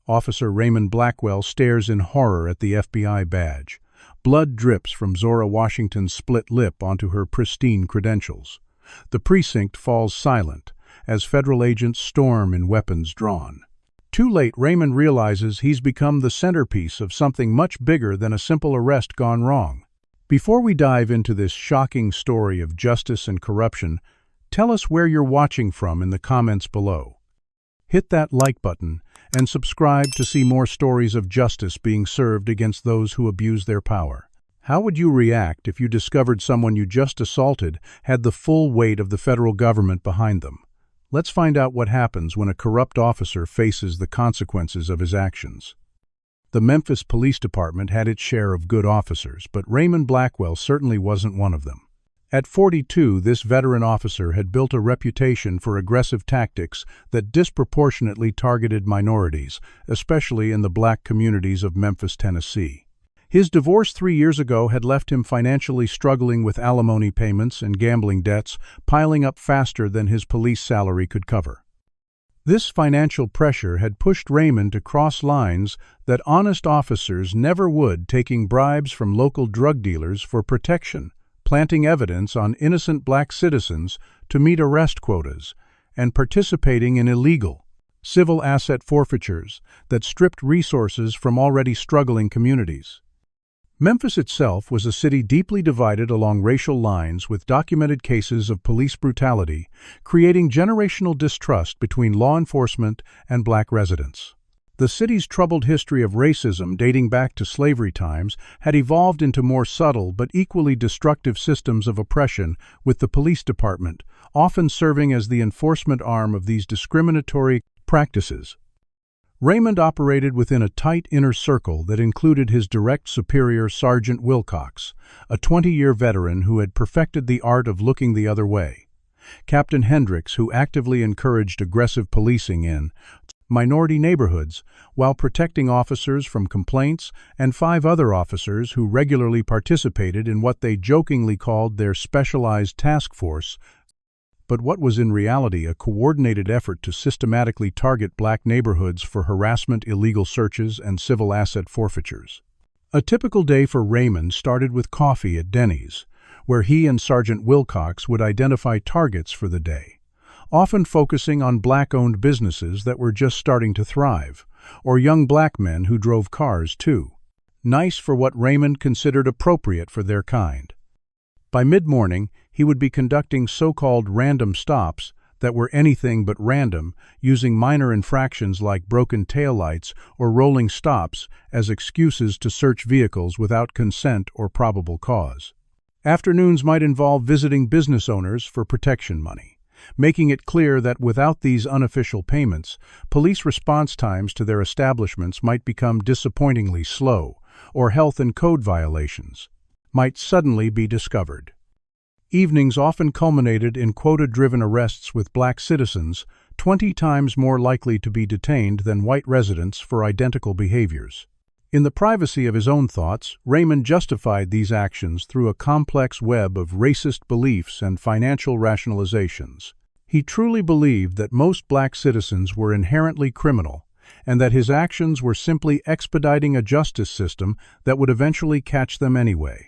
Officer Raymond Blackwell stares in horror at the FBI badge. Blood drips from Zora Washington's split lip onto her pristine credentials. The precinct falls silent as federal agents storm in weapons drawn. Too late, Raymond realizes he's become the centerpiece of something much bigger than a simple arrest gone wrong. Before we dive into this shocking story of justice and corruption, tell us where you're watching from in the comments below. Hit that like button and subscribe to see more stories of justice being served against those who abuse their power. How would you react if you discovered someone you just assaulted had the full weight of the federal government behind them? Let's find out what happens when a corrupt officer faces the consequences of his actions. The Memphis Police Department had its share of good officers, but Raymond Blackwell certainly wasn't one of them. At 42, this veteran officer had built a reputation for aggressive tactics that disproportionately targeted minorities, especially in the black communities of Memphis, Tennessee. His divorce 3 years ago had left him financially struggling with alimony payments and gambling debts, piling up faster than his police salary could cover. This financial pressure had pushed Raymond to cross lines that honest officers never would, taking bribes from local drug dealers for protection, planting evidence on innocent black citizens to meet arrest quotas, and participating in illegal, civil asset forfeitures that stripped resources from already struggling communities. Memphis itself was a city deeply divided along racial lines with documented cases of police brutality, creating generational distrust between law enforcement and black residents. The city's troubled history of racism dating back to slavery times had evolved into more subtle but equally destructive systems of oppression, with the police department often serving as the enforcement arm of these discriminatory practices. Raymond operated within a tight inner circle that included his direct superior, Sergeant Wilcox, a 20-year veteran who had perfected the art of looking the other way, Captain Hendricks, who actively encouraged aggressive policing in minority neighborhoods while protecting officers from complaints, and 5 other officers who regularly participated in what they jokingly called their specialized task force, but what was in reality a coordinated effort to systematically target black neighborhoods for harassment, illegal searches, and civil asset forfeitures. A typical day for Raymond started with coffee at Denny's, where he and Sergeant Wilcox would identify targets for the day, often focusing on black-owned businesses that were just starting to thrive, or young black men who drove cars too, nice for what Raymond considered appropriate for their kind. By mid-morning, he would be conducting so-called random stops that were anything but random, using minor infractions like broken taillights or rolling stops as excuses to search vehicles without consent or probable cause. Afternoons might involve visiting business owners for protection money, making it clear that without these unofficial payments, police response times to their establishments might become disappointingly slow, or health and code violations might suddenly be discovered. Evenings often culminated in quota-driven arrests with black citizens 20 times more likely to be detained than white residents for identical behaviors. In the privacy of his own thoughts, Raymond justified these actions through a complex web of racist beliefs and financial rationalizations. He truly believed that most black citizens were inherently criminal, and that his actions were simply expediting a justice system that would eventually catch them anyway.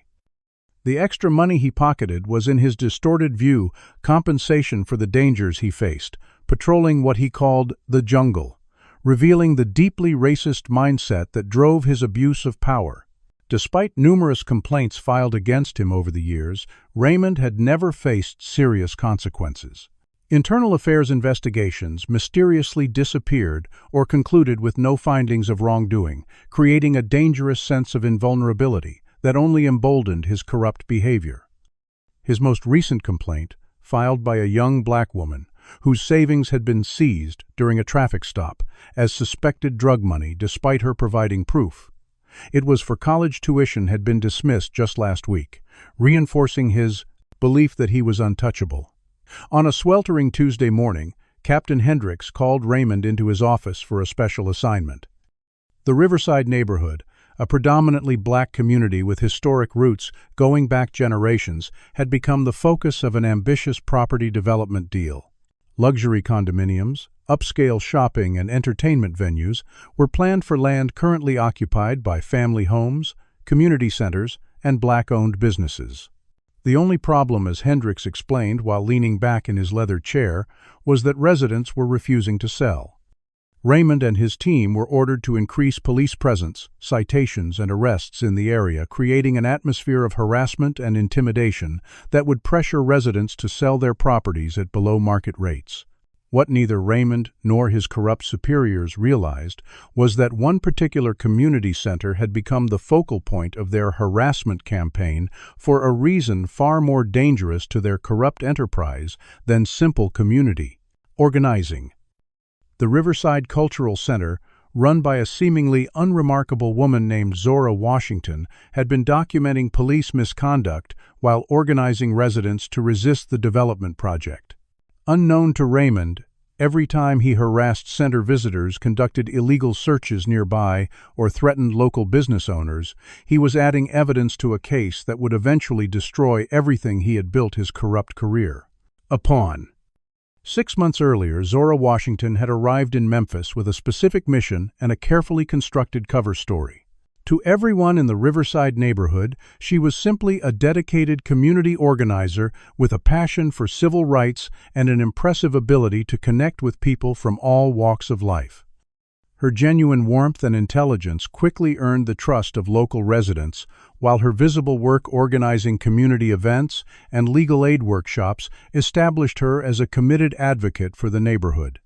The extra money he pocketed was, in his distorted view, compensation for the dangers he faced, patrolling what he called the jungle, revealing the deeply racist mindset that drove his abuse of power. Despite numerous complaints filed against him over the years, Raymond had never faced serious consequences. Internal affairs investigations mysteriously disappeared or concluded with no findings of wrongdoing, creating a dangerous sense of invulnerability that only emboldened his corrupt behavior. His most recent complaint, filed by a young black woman whose savings had been seized during a traffic stop as suspected drug money despite her providing proof. It was for college tuition, had been dismissed just last week, reinforcing his belief that he was untouchable. On a sweltering Tuesday morning, Captain Hendricks called Raymond into his office for a special assignment. The Riverside neighborhood, a predominantly black community with historic roots going back generations, had become the focus of an ambitious property development deal. Luxury condominiums, upscale shopping and entertainment venues were planned for land currently occupied by family homes, community centers, and black-owned businesses. The only problem, as Hendricks explained while leaning back in his leather chair, was that residents were refusing to sell. Raymond and his team were ordered to increase police presence, citations, and arrests in the area, creating an atmosphere of harassment and intimidation that would pressure residents to sell their properties at below-market rates. What neither Raymond nor his corrupt superiors realized was that one particular community center had become the focal point of their harassment campaign for a reason far more dangerous to their corrupt enterprise than simple community organizing. The Riverside Cultural Center, run by a seemingly unremarkable woman named Zora Washington, had been documenting police misconduct while organizing residents to resist the development project. Unknown to Raymond, every time he harassed center visitors, conducted illegal searches nearby, or threatened local business owners, he was adding evidence to a case that would eventually destroy everything he had built his corrupt career upon. 6 months earlier, Zora Washington had arrived in Memphis with a specific mission and a carefully constructed cover story. To everyone in the Riverside neighborhood, she was simply a dedicated community organizer with a passion for civil rights and an impressive ability to connect with people from all walks of life. Her genuine warmth and intelligence quickly earned the trust of local residents, while her visible work organizing community events and legal aid workshops established her as a committed advocate for the neighborhood.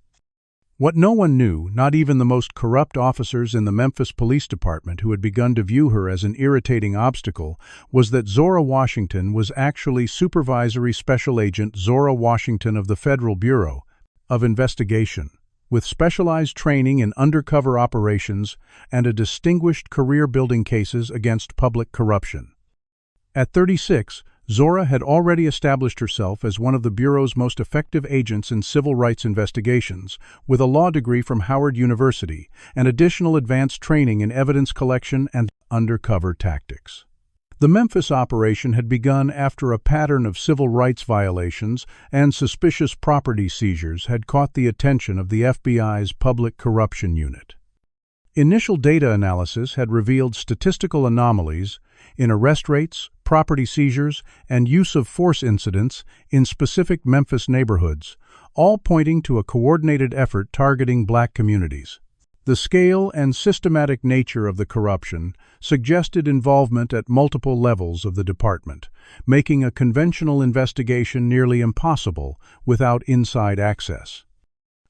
What no one knew, not even the most corrupt officers in the Memphis Police Department who had begun to view her as an irritating obstacle, was that Zora Washington was actually Supervisory Special Agent Zora Washington of the Federal Bureau of Investigation, with specialized training in undercover operations and a distinguished career building cases against public corruption. At 36, Zora had already established herself as one of the Bureau's most effective agents in civil rights investigations, with a law degree from Howard University and additional advanced training in evidence collection and undercover tactics. The Memphis operation had begun after a pattern of civil rights violations and suspicious property seizures had caught the attention of the FBI's Public Corruption Unit. Initial data analysis had revealed statistical anomalies in arrest rates, property seizures, and use of force incidents in specific Memphis neighborhoods, all pointing to a coordinated effort targeting black communities. The scale and systematic nature of the corruption suggested involvement at multiple levels of the department, making a conventional investigation nearly impossible without inside access.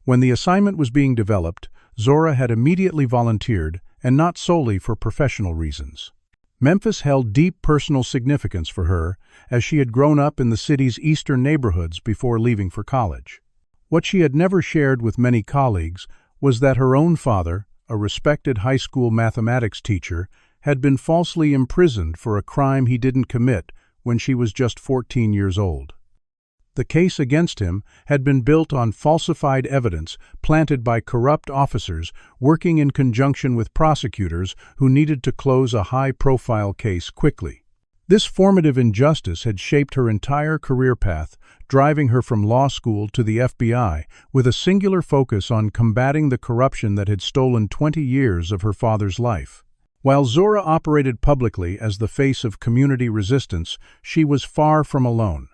When the assignment was being developed, Zora had immediately volunteered, and not solely for professional reasons. Memphis held deep personal significance for her, as she had grown up in the city's eastern neighborhoods before leaving for college. What she had never shared with many colleagues was that her own father, a respected high school mathematics teacher, had been falsely imprisoned for a crime he didn't commit when she was just 14 years old. The case against him had been built on falsified evidence planted by corrupt officers working in conjunction with prosecutors who needed to close a high-profile case quickly. This formative injustice had shaped her entire career path, driving her from law school to the FBI with a singular focus on combating the corruption that had stolen 20 years of her father's life. While Zora operated publicly as the face of community resistance, she was far from alone.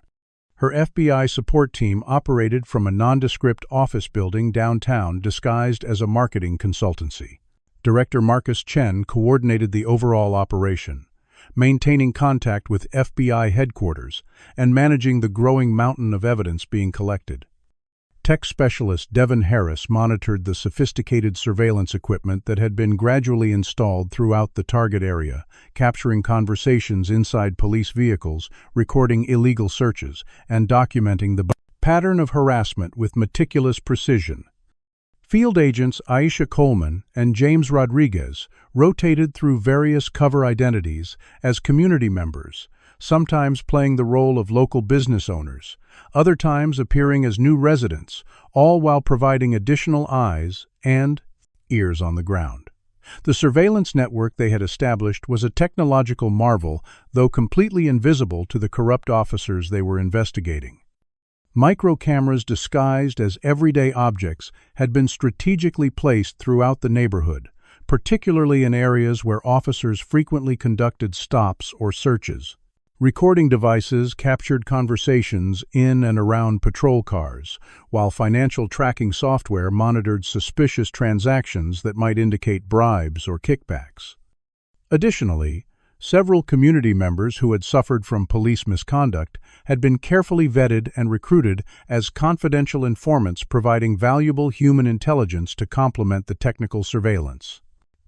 Her FBI support team operated from a nondescript office building downtown disguised as a marketing consultancy. Director Marcus Chen coordinated the overall operation, maintaining contact with FBI headquarters and managing the growing mountain of evidence being collected. Tech specialist Devin Harris monitored the sophisticated surveillance equipment that had been gradually installed throughout the target area, capturing conversations inside police vehicles, recording illegal searches, and documenting the pattern of harassment with meticulous precision. Field agents Aisha Coleman and James Rodriguez rotated through various cover identities as community members, sometimes playing the role of local business owners, other times appearing as new residents, all while providing additional eyes and ears on the ground. The surveillance network they had established was a technological marvel, though completely invisible to the corrupt officers they were investigating. Micro-cameras disguised as everyday objects had been strategically placed throughout the neighborhood, particularly in areas where officers frequently conducted stops or searches. Recording devices captured conversations in and around patrol cars, while financial tracking software monitored suspicious transactions that might indicate bribes or kickbacks. Additionally, several community members who had suffered from police misconduct had been carefully vetted and recruited as confidential informants, providing valuable human intelligence to complement the technical surveillance.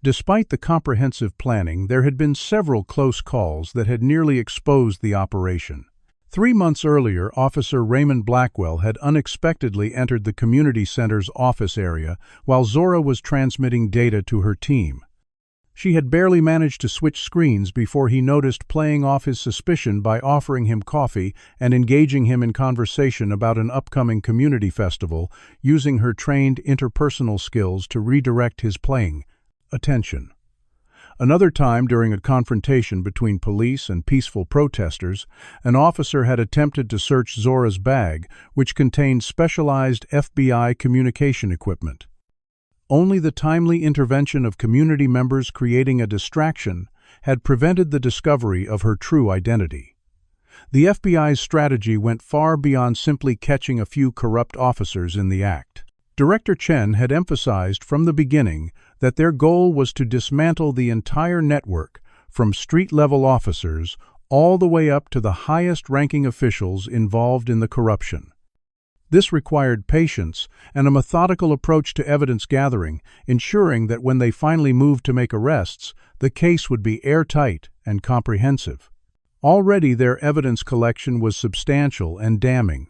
Despite the comprehensive planning, there had been several close calls that had nearly exposed the operation. 3 months earlier, Officer Raymond Blackwell had unexpectedly entered the community center's office area while Zora was transmitting data to her team. She had barely managed to switch screens before he noticed, playing off his suspicion by offering him coffee and engaging him in conversation about an upcoming community festival, using her trained interpersonal skills to redirect his attention. Another time, during a confrontation between police and peaceful protesters, an officer had attempted to search Zora's bag, which contained specialized FBI communication equipment. Only the timely intervention of community members creating a distraction had prevented the discovery of her true identity. The FBI's strategy went far beyond simply catching a few corrupt officers in the act. Director Chen had emphasized from the beginning that their goal was to dismantle the entire network, from street-level officers all the way up to the highest-ranking officials involved in the corruption. This required patience and a methodical approach to evidence gathering, ensuring that when they finally moved to make arrests, the case would be airtight and comprehensive. Already their evidence collection was substantial and damning.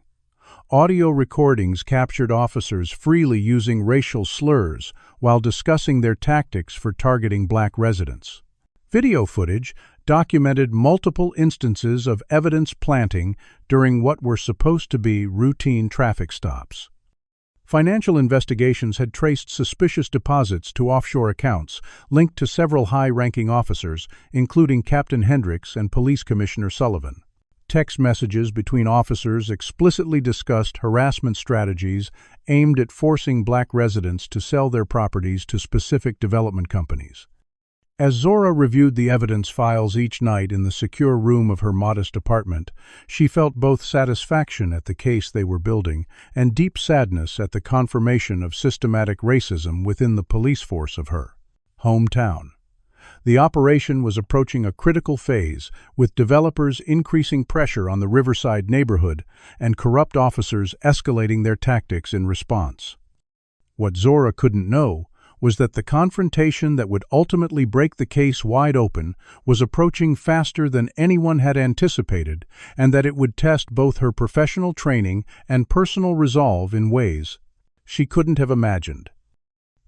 Audio recordings captured officers freely using racial slurs while discussing their tactics for targeting black residents. Video footage documented multiple instances of evidence planting during what were supposed to be routine traffic stops. Financial investigations had traced suspicious deposits to offshore accounts linked to several high-ranking officers, including Captain Hendricks and Police Commissioner Sullivan. Text messages between officers explicitly discussed harassment strategies aimed at forcing black residents to sell their properties to specific development companies. As Zora reviewed the evidence files each night in the secure room of her modest apartment, she felt both satisfaction at the case they were building and deep sadness at the confirmation of systematic racism within the police force of her hometown. The operation was approaching a critical phase, with developers increasing pressure on the Riverside neighborhood and corrupt officers escalating their tactics in response. What Zora couldn't know was that the confrontation that would ultimately break the case wide open was approaching faster than anyone had anticipated, and that it would test both her professional training and personal resolve in ways she couldn't have imagined.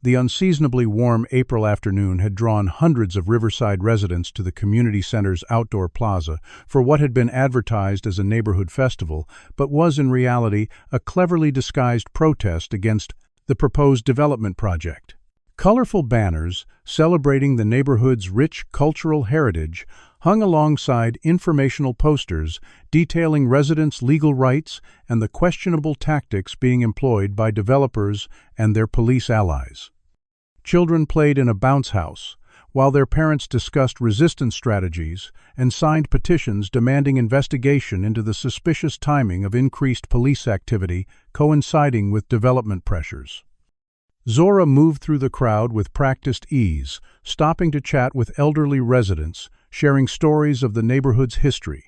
The unseasonably warm April afternoon had drawn hundreds of Riverside residents to the community center's outdoor plaza for what had been advertised as a neighborhood festival, but was in reality a cleverly disguised protest against the proposed development project. Colorful banners celebrating the neighborhood's rich cultural heritage hung alongside informational posters detailing residents' legal rights and the questionable tactics being employed by developers and their police allies. Children played in a bounce house, while their parents discussed resistance strategies and signed petitions demanding investigation into the suspicious timing of increased police activity coinciding with development pressures. Zora moved through the crowd with practiced ease, stopping to chat with elderly residents, sharing stories of the neighborhood's history.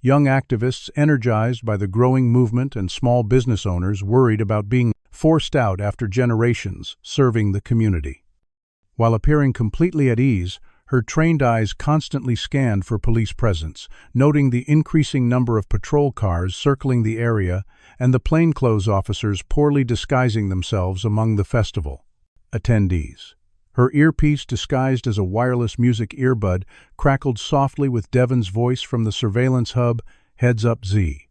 Young activists energized by the growing movement and small business owners worried about being forced out after generations serving the community. While appearing completely at ease, her trained eyes constantly scanned for police presence, noting the increasing number of patrol cars circling the area and the plainclothes officers poorly disguising themselves among the festival attendees. Her earpiece, disguised as a wireless music earbud, crackled softly with Devon's voice from the surveillance hub, "Heads up, Z.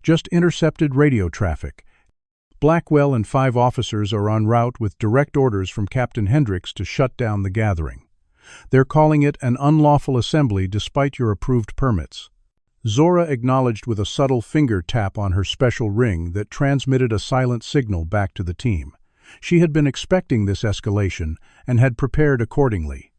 Just intercepted radio traffic. Blackwell and 5 officers are en route with direct orders from Captain Hendricks to shut down the gathering. They're calling it an unlawful assembly despite your approved permits." Zora acknowledged with a subtle finger tap on her special ring that transmitted a silent signal back to the team. She had been expecting this escalation and had prepared accordingly.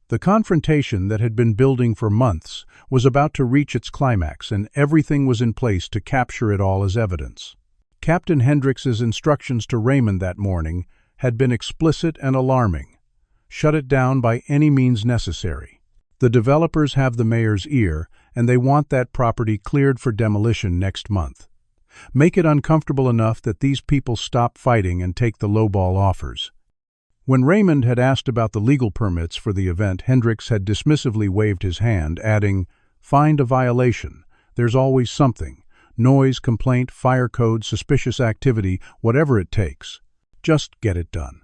The confrontation that had been building for months was about to reach its climax, and everything was in place to capture it all as evidence. Captain Hendrix's instructions to Raymond that morning had been explicit and alarming. Shut it down by any means necessary. The developers have the mayor's ear, and they want that property cleared for demolition next month. Make it uncomfortable enough that these people stop fighting and take the lowball offers. When Raymond had asked about the legal permits for the event, Hendrix had dismissively waved his hand, adding, "Find a violation. There's always something. Noise, complaint, fire code, suspicious activity, whatever it takes. Just get it done."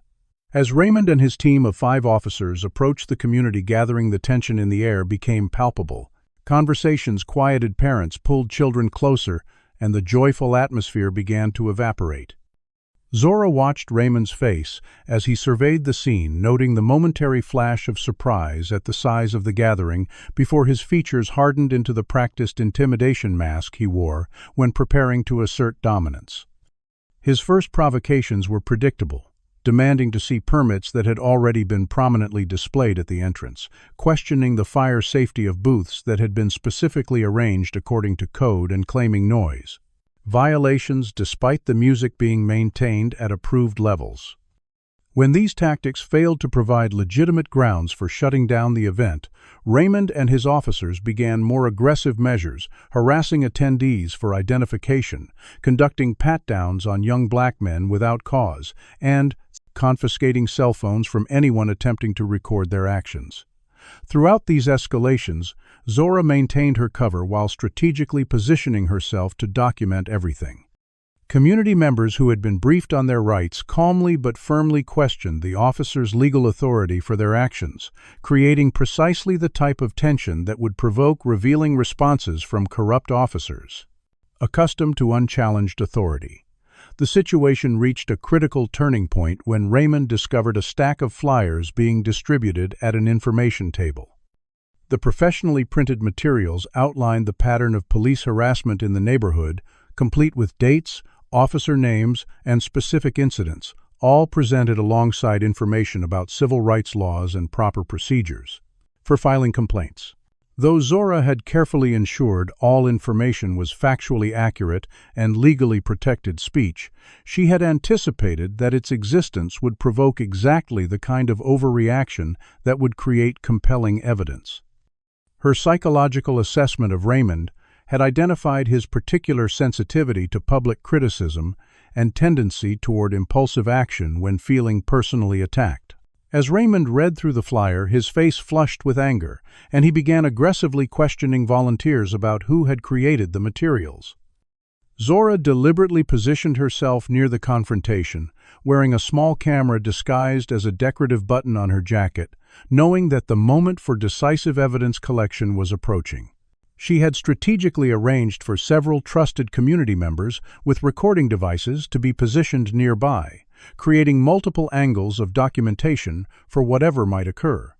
As Raymond and his team of 5 officers approached the community gathering, the tension in the air became palpable. Conversations quieted, parents pulled children closer, and the joyful atmosphere began to evaporate. Zora watched Raymond's face as he surveyed the scene, noting the momentary flash of surprise at the size of the gathering before his features hardened into the practiced intimidation mask he wore when preparing to assert dominance. His first provocations were predictable, demanding to see permits that had already been prominently displayed at the entrance, questioning the fire safety of booths that had been specifically arranged according to code, and claiming noise violations despite the music being maintained at approved levels. When these tactics failed to provide legitimate grounds for shutting down the event, Raymond and his officers began more aggressive measures, harassing attendees for identification, conducting pat-downs on young black men without cause, and confiscating cell phones from anyone attempting to record their actions. Throughout these escalations, Zora maintained her cover while strategically positioning herself to document everything. Community members who had been briefed on their rights calmly but firmly questioned the officers' legal authority for their actions, creating precisely the type of tension that would provoke revealing responses from corrupt officers. Accustomed to unchallenged authority, the situation reached a critical turning point when Raymond discovered a stack of flyers being distributed at an information table. The professionally printed materials outlined the pattern of police harassment in the neighborhood, complete with dates, officer names, and specific incidents, all presented alongside information about civil rights laws and proper procedures for filing complaints. Though Zora had carefully ensured all information was factually accurate and legally protected speech, she had anticipated that its existence would provoke exactly the kind of overreaction that would create compelling evidence. Her psychological assessment of Raymond had identified his particular sensitivity to public criticism and tendency toward impulsive action when feeling personally attacked. As Raymond read through the flyer, his face flushed with anger, and he began aggressively questioning volunteers about who had created the materials. Zora deliberately positioned herself near the confrontation, wearing a small camera disguised as a decorative button on her jacket, knowing that the moment for decisive evidence collection was approaching. She had strategically arranged for several trusted community members with recording devices to be positioned nearby, creating multiple angles of documentation for whatever might occur.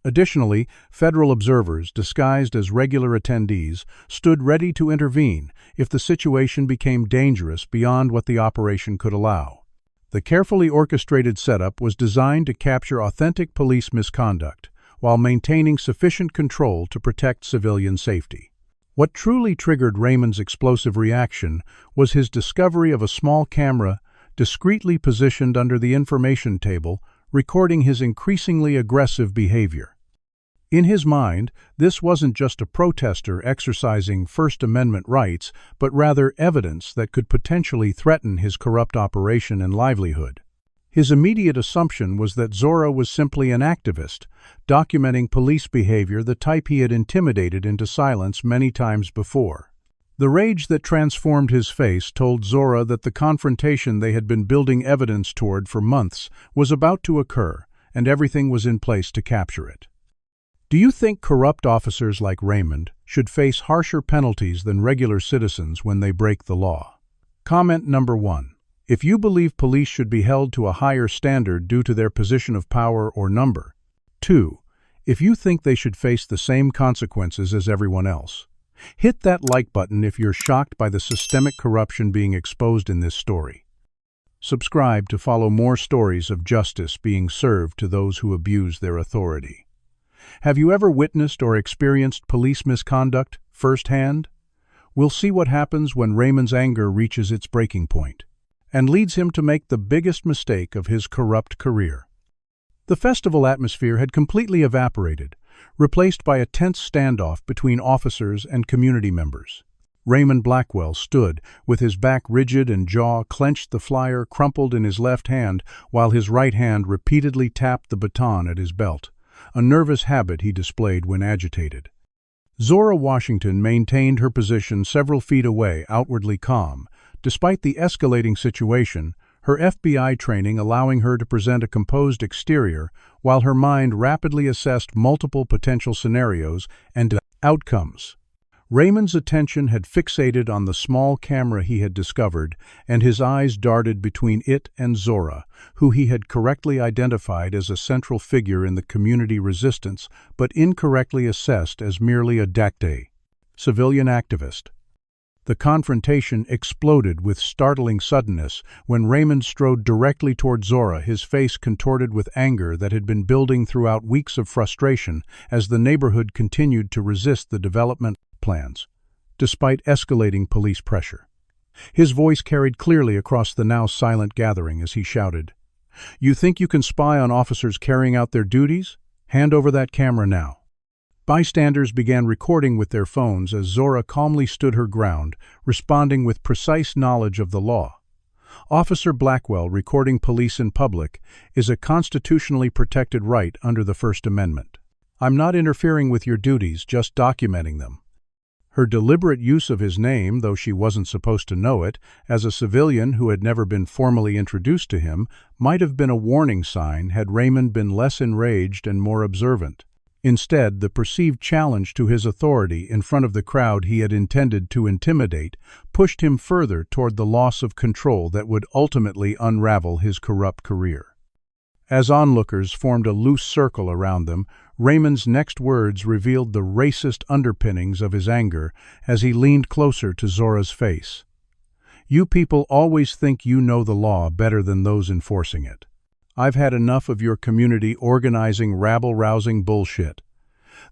Additionally, federal observers, disguised as regular attendees, stood ready to intervene if the situation became dangerous beyond what the operation could allow. The carefully orchestrated setup was designed to capture authentic police misconduct, while maintaining sufficient control to protect civilian safety. What truly triggered Raymond's explosive reaction was his discovery of a small camera discreetly positioned under the information table, recording his increasingly aggressive behavior. In his mind, this wasn't just a protester exercising First Amendment rights, but rather evidence that could potentially threaten his corrupt operation and livelihood. His immediate assumption was that Zora was simply an activist, documenting police behavior the type he had intimidated into silence many times before. The rage that transformed his face told Zora that the confrontation they had been building evidence toward for months was about to occur, and everything was in place to capture it. Do you think corrupt officers like Raymond should face harsher penalties than regular citizens when they break the law? Comment number 1. If you believe police should be held to a higher standard due to their position of power or number. 2. If you think they should face the same consequences as everyone else. Hit that like button if you're shocked by the systemic corruption being exposed in this story. Subscribe to follow more stories of justice being served to those who abuse their authority. Have you ever witnessed or experienced police misconduct firsthand? We'll see what happens when Raymond's anger reaches its breaking point and leads him to make the biggest mistake of his corrupt career. The festival atmosphere had completely evaporated, replaced by a tense standoff between officers and community members. Raymond Blackwell stood, with his back rigid and jaw clenched, the flyer crumpled in his left hand, while his right hand repeatedly tapped the baton at his belt, a nervous habit he displayed when agitated. Zora Washington maintained her position several feet away, outwardly calm. Despite the escalating situation, her FBI training allowing her to present a composed exterior, while her mind rapidly assessed multiple potential scenarios and outcomes. Raymond's attention had fixated on the small camera he had discovered, and his eyes darted between it and Zora, who he had correctly identified as a central figure in the community resistance, but incorrectly assessed as merely a civilian activist. The confrontation exploded with startling suddenness when Raymond strode directly toward Zora, his face contorted with anger that had been building throughout weeks of frustration as the neighborhood continued to resist the development plans, despite escalating police pressure. His voice carried clearly across the now silent gathering as he shouted, "You think you can spy on officers carrying out their duties? Hand over that camera now." Bystanders began recording with their phones as Zora calmly stood her ground, responding with precise knowledge of the law. Officer Blackwell recording police in public is a constitutionally protected right under the First Amendment. I'm not interfering with your duties, just documenting them. Her deliberate use of his name, though she wasn't supposed to know it, as a civilian who had never been formally introduced to him, might have been a warning sign had Raymond been less enraged and more observant. Instead, the perceived challenge to his authority in front of the crowd he had intended to intimidate pushed him further toward the loss of control that would ultimately unravel his corrupt career. As onlookers formed a loose circle around them, Raymond's next words revealed the racist underpinnings of his anger as he leaned closer to Zora's face. "You people always think you know the law better than those enforcing it. I've had enough of your community organizing rabble-rousing bullshit.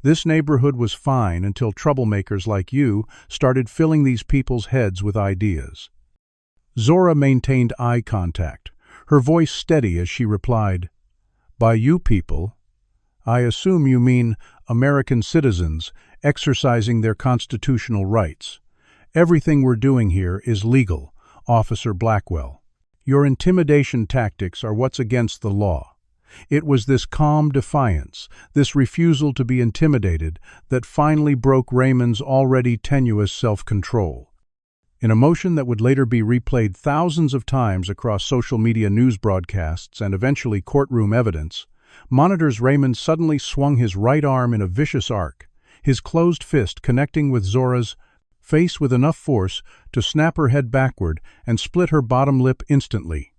This neighborhood was fine until troublemakers like you started filling these people's heads with ideas." Zora maintained eye contact, her voice steady as she replied, "By you people, I assume you mean American citizens exercising their constitutional rights. Everything we're doing here is legal, Officer Blackwell. Your intimidation tactics are what's against the law." It was this calm defiance, this refusal to be intimidated, that finally broke Raymond's already tenuous self-control. In a motion that would later be replayed thousands of times across social media news broadcasts and eventually courtroom evidence, monitors, Raymond suddenly swung his right arm in a vicious arc, his closed fist connecting with Zora's face with enough force to snap her head backward and split her bottom lip instantly.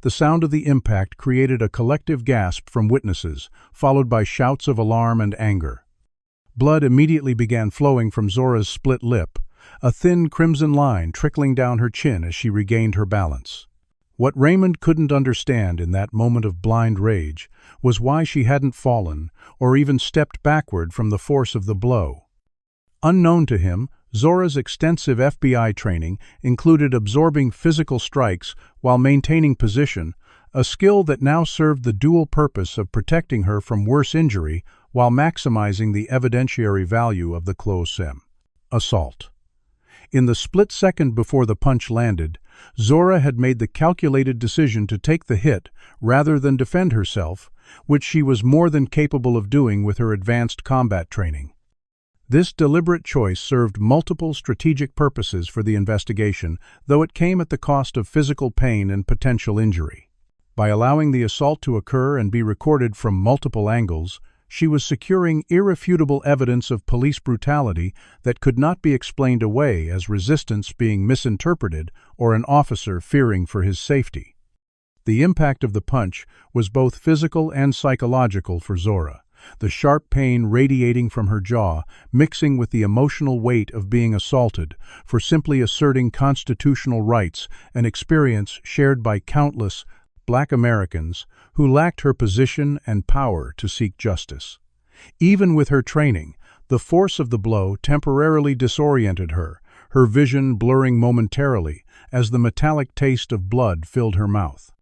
The sound of the impact created a collective gasp from witnesses, followed by shouts of alarm and anger. Blood immediately began flowing from Zora's split lip, a thin crimson line trickling down her chin as she regained her balance. What Raymond couldn't understand in that moment of blind rage was why she hadn't fallen or even stepped backward from the force of the blow. Unknown to him, Zora's extensive FBI training included absorbing physical strikes while maintaining position, a skill that now served the dual purpose of protecting her from worse injury while maximizing the evidentiary value of the close-em assault. In the split second before the punch landed, Zora had made the calculated decision to take the hit rather than defend herself, which she was more than capable of doing with her advanced combat training. This deliberate choice served multiple strategic purposes for the investigation, though it came at the cost of physical pain and potential injury. By allowing the assault to occur and be recorded from multiple angles, she was securing irrefutable evidence of police brutality that could not be explained away as resistance being misinterpreted or an officer fearing for his safety. The impact of the punch was both physical and psychological for Zora, the sharp pain radiating from her jaw, mixing with the emotional weight of being assaulted for simply asserting constitutional rights, an experience shared by countless Black Americans who lacked her position and power to seek justice. Even with her training, the force of the blow temporarily disoriented her, her vision blurring momentarily as the metallic taste of blood filled her mouth.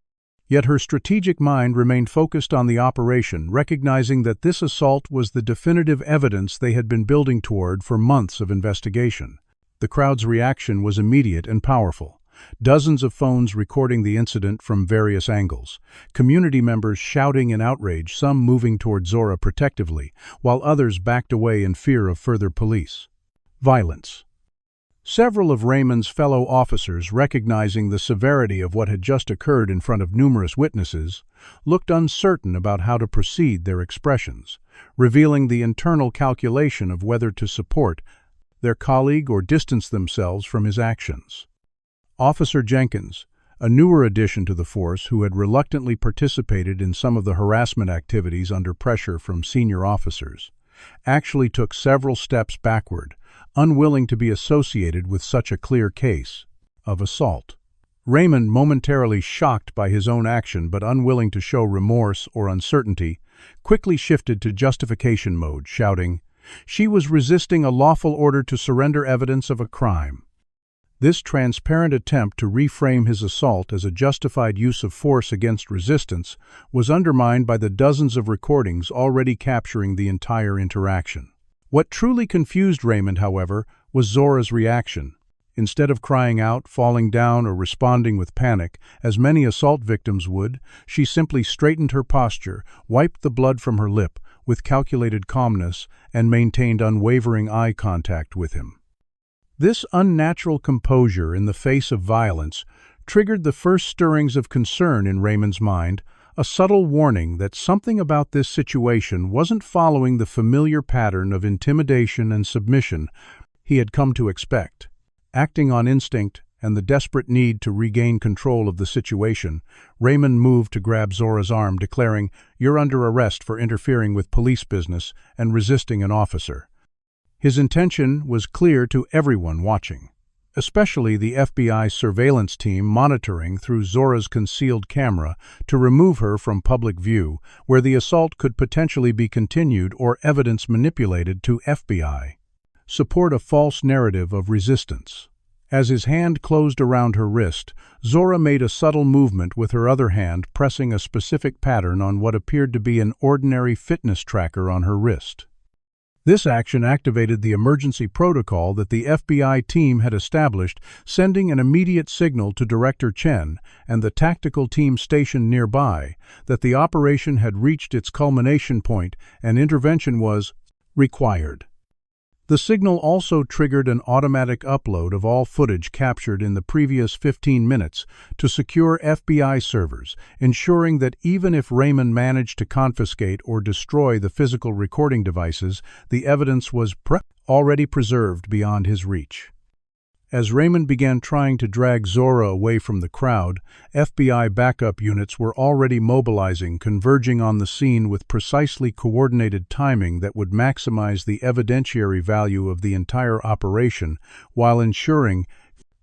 Yet her strategic mind remained focused on the operation, recognizing that this assault was the definitive evidence they had been building toward for months of investigation. The crowd's reaction was immediate and powerful. Dozens of phones recording the incident from various angles. Community members shouting in outrage, some moving toward Zora protectively, while others backed away in fear of further police violence. Several of Raymond's fellow officers, recognizing the severity of what had just occurred in front of numerous witnesses, looked uncertain about how to proceed their expressions, revealing the internal calculation of whether to support their colleague or distance themselves from his actions. Officer Jenkins, a newer addition to the force who had reluctantly participated in some of the harassment activities under pressure from senior officers, actually took several steps backward, unwilling to be associated with such a clear case of assault. Raymond, momentarily shocked by his own action but unwilling to show remorse or uncertainty, quickly shifted to justification mode, shouting, "She was resisting a lawful order to surrender evidence of a crime." This transparent attempt to reframe his assault as a justified use of force against resistance was undermined by the dozens of recordings already capturing the entire interaction. What truly confused Raymond, however, was Zora's reaction. Instead of crying out, falling down, or responding with panic, as many assault victims would, she simply straightened her posture, wiped the blood from her lip with calculated calmness, and maintained unwavering eye contact with him. This unnatural composure in the face of violence triggered the first stirrings of concern in Raymond's mind, a subtle warning that something about this situation wasn't following the familiar pattern of intimidation and submission he had come to expect. Acting on instinct and the desperate need to regain control of the situation, Raymond moved to grab Zora's arm, declaring, "You're under arrest for interfering with police business and resisting an officer." His intention was clear to everyone watching, especially the FBI surveillance team monitoring through Zora's concealed camera to remove her from public view, where the assault could potentially be continued or evidence manipulated to FBI support a false narrative of resistance. As his hand closed around her wrist, Zora made a subtle movement with her other hand, pressing a specific pattern on what appeared to be an ordinary fitness tracker on her wrist. This action activated the emergency protocol that the FBI team had established, sending an immediate signal to Director Chen and the tactical team stationed nearby that the operation had reached its culmination point and intervention was required. The signal also triggered an automatic upload of all footage captured in the previous 15 minutes to secure FBI servers, ensuring that even if Raymond managed to confiscate or destroy the physical recording devices, the evidence was already preserved beyond his reach. As Raymond began trying to drag Zora away from the crowd, FBI backup units were already mobilizing, converging on the scene with precisely coordinated timing that would maximize the evidentiary value of the entire operation while ensuring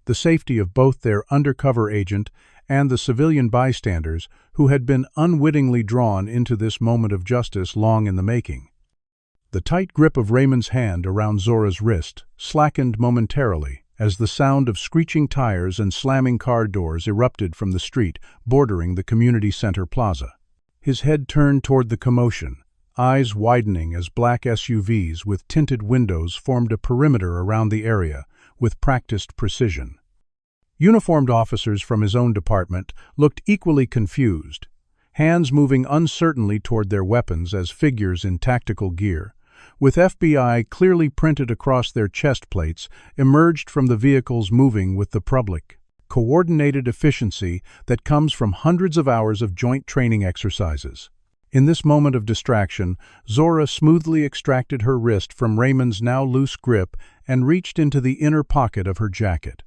the safety of both their undercover agent and the civilian bystanders who had been unwittingly drawn into this moment of justice long in the making. The tight grip of Raymond's hand around Zora's wrist slackened momentarily as the sound of screeching tires and slamming car doors erupted from the street bordering the community center plaza. His head turned toward the commotion, eyes widening as black SUVs with tinted windows formed a perimeter around the area with practiced precision. Uniformed officers from his own department looked equally confused, hands moving uncertainly toward their weapons as figures in tactical gear, with FBI clearly printed across their chest plates, emerged from the vehicles moving with the public. Coordinated efficiency that comes from hundreds of hours of joint training exercises. In this moment of distraction, Zora smoothly extracted her wrist from Raymond's now loose grip and reached into the inner pocket of her jacket.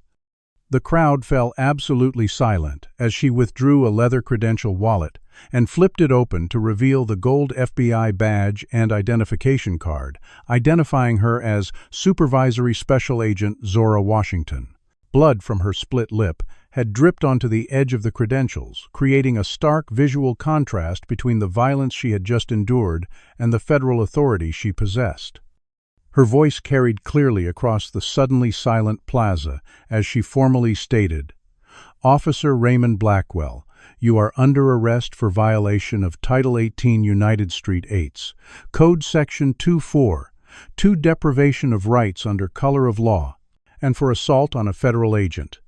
The crowd fell absolutely silent as she withdrew a leather credential wallet and flipped it open to reveal the gold FBI badge and identification card, identifying her as Supervisory Special Agent Zora Washington. Blood from her split lip had dripped onto the edge of the credentials, creating a stark visual contrast between the violence she had just endured and the federal authority she possessed. Her voice carried clearly across the suddenly silent plaza as she formally stated, "Officer Raymond Blackwell, you are under arrest for violation of Title 18 United Street 8's, Code Section 24, deprivation of rights under color of law, and for assault on a federal agent.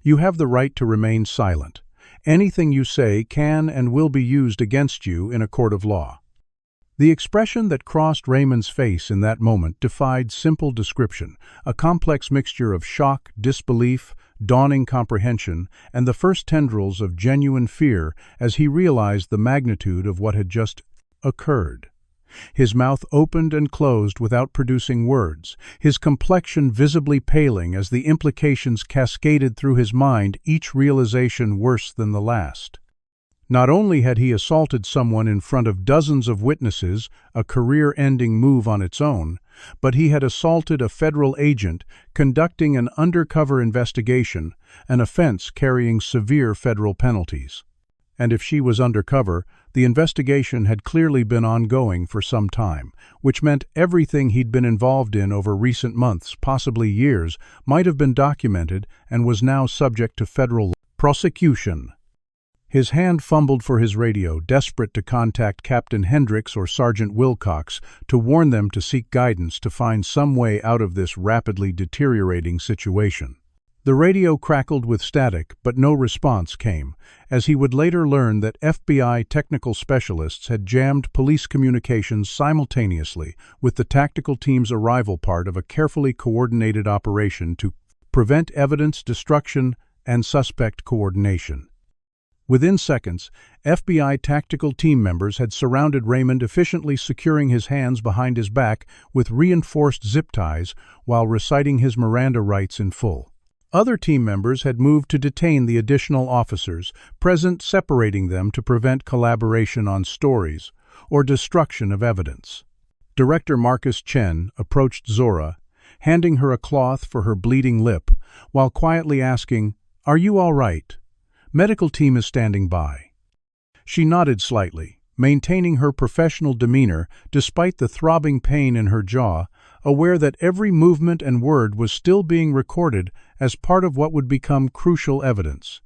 You have the right to remain silent. Anything you say can and will be used against you in a court of law." The expression that crossed Raymond's face in that moment defied simple description, a complex mixture of shock, disbelief, dawning comprehension, and the first tendrils of genuine fear as he realized the magnitude of what had just occurred. His mouth opened and closed without producing words, his complexion visibly paling as the implications cascaded through his mind, each realization worse than the last. Not only had he assaulted someone in front of dozens of witnesses, a career-ending move on its own, but he had assaulted a federal agent conducting an undercover investigation, an offense carrying severe federal penalties. And if she was undercover, the investigation had clearly been ongoing for some time, which meant everything he'd been involved in over recent months, possibly years, might have been documented and was now subject to federal prosecution. His hand fumbled for his radio, desperate to contact Captain Hendricks or Sergeant Wilcox to warn them to seek guidance to find some way out of this rapidly deteriorating situation. The radio crackled with static, but no response came, as he would later learn that FBI technical specialists had jammed police communications simultaneously with the tactical team's arrival, part of a carefully coordinated operation to prevent evidence destruction and suspect coordination. Within seconds, FBI tactical team members had surrounded Raymond, efficiently securing his hands behind his back with reinforced zip ties while reciting his Miranda rights in full. Other team members had moved to detain the additional officers present, separating them to prevent collaboration on stories or destruction of evidence. Director Marcus Chen approached Zora, handing her a cloth for her bleeding lip, while quietly asking, "Are you all right? Medical team is standing by." She nodded slightly, maintaining her professional demeanor despite the throbbing pain in her jaw, aware that every movement and word was still being recorded as part of what would become crucial evidence.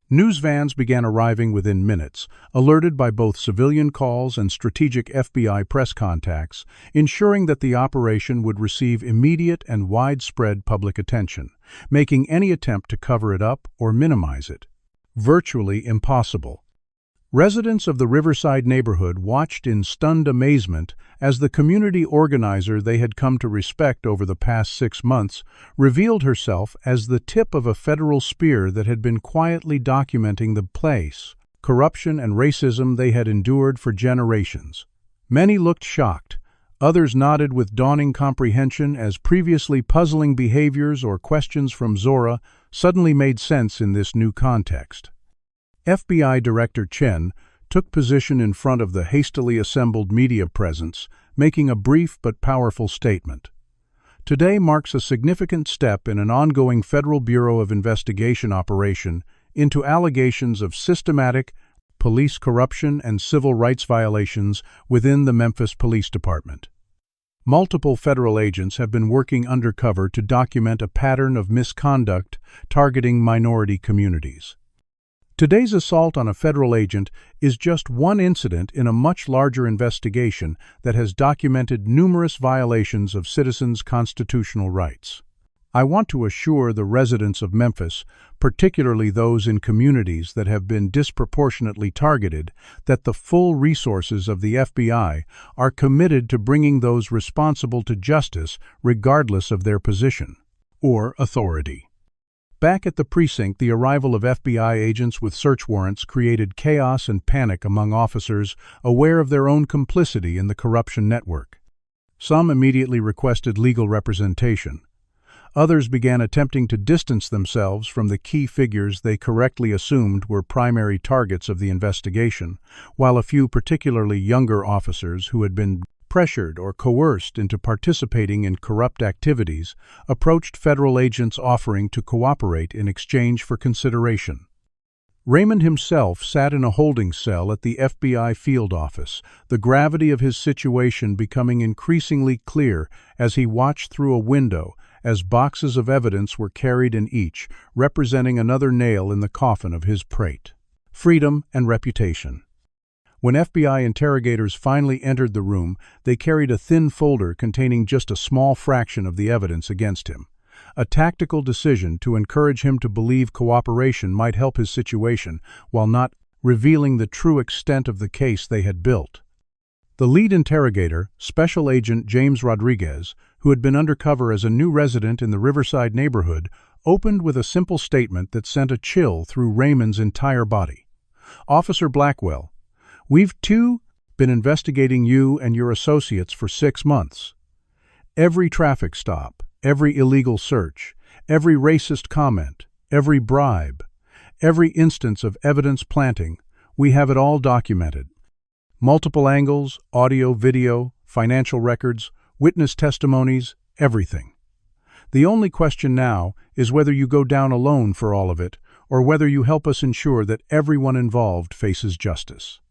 News vans began arriving within minutes, alerted by both civilian calls and strategic FBI press contacts, ensuring that the operation would receive immediate and widespread public attention, making any attempt to cover it up or minimize it virtually impossible. Residents of the Riverside neighborhood watched in stunned amazement as the community organizer they had come to respect over the past 6 months revealed herself as the tip of a federal spear that had been quietly documenting the place, corruption and racism they had endured for generations. Many looked shocked, others nodded with dawning comprehension as previously puzzling behaviors or questions from Zora suddenly made sense in this new context. FBI Director Chen took position in front of the hastily assembled media presence, making a brief but powerful statement. Today marks a significant step in an ongoing Federal Bureau of Investigation operation into allegations of systematic police corruption and civil rights violations within the Memphis Police Department. Multiple federal agents have been working undercover to document a pattern of misconduct targeting minority communities. Today's assault on a federal agent is just one incident in a much larger investigation that has documented numerous violations of citizens' constitutional rights. I want to assure the residents of Memphis, particularly those in communities that have been disproportionately targeted, that the full resources of the FBI are committed to bringing those responsible to justice regardless of their position or authority. Back at the precinct, the arrival of FBI agents with search warrants created chaos and panic among officers aware of their own complicity in the corruption network. Some immediately requested legal representation. Others began attempting to distance themselves from the key figures they correctly assumed were primary targets of the investigation, while a few particularly younger officers who had been pressured or coerced into participating in corrupt activities approached federal agents offering to cooperate in exchange for consideration. Raymond himself sat in a holding cell at the FBI field office, the gravity of his situation becoming increasingly clear as he watched through a window as boxes of evidence were carried in each, representing another nail in the coffin of his prate. Freedom and reputation. When FBI interrogators finally entered the room, they carried a thin folder containing just a small fraction of the evidence against him. A tactical decision to encourage him to believe cooperation might help his situation, while not revealing the true extent of the case they had built. The lead interrogator, Special Agent James Rodriguez, who had been undercover as a new resident in the Riverside neighborhood, opened with a simple statement that sent a chill through Raymond's entire body. "Officer Blackwell, we've been investigating you and your associates for 6 months. Every traffic stop, every illegal search, every racist comment, every bribe, every instance of evidence planting, we have it all documented. Multiple angles, audio, video, financial records, witness testimonies, everything. The only question now is whether you go down alone for all of it, or whether you help us ensure that everyone involved faces justice."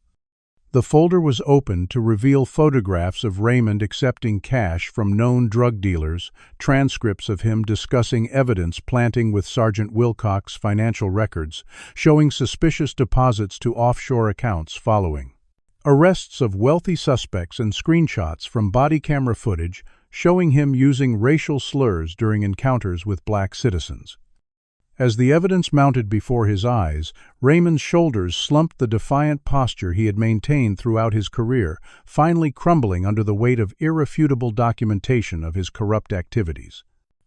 The folder was opened to reveal photographs of Raymond accepting cash from known drug dealers, transcripts of him discussing evidence planting with Sergeant Wilcox's financial records, showing suspicious deposits to offshore accounts following. Arrests of wealthy suspects and screenshots from body camera footage showing him using racial slurs during encounters with black citizens. As the evidence mounted before his eyes, Raymond's shoulders slumped the defiant posture he had maintained throughout his career, finally crumbling under the weight of irrefutable documentation of his corrupt activities.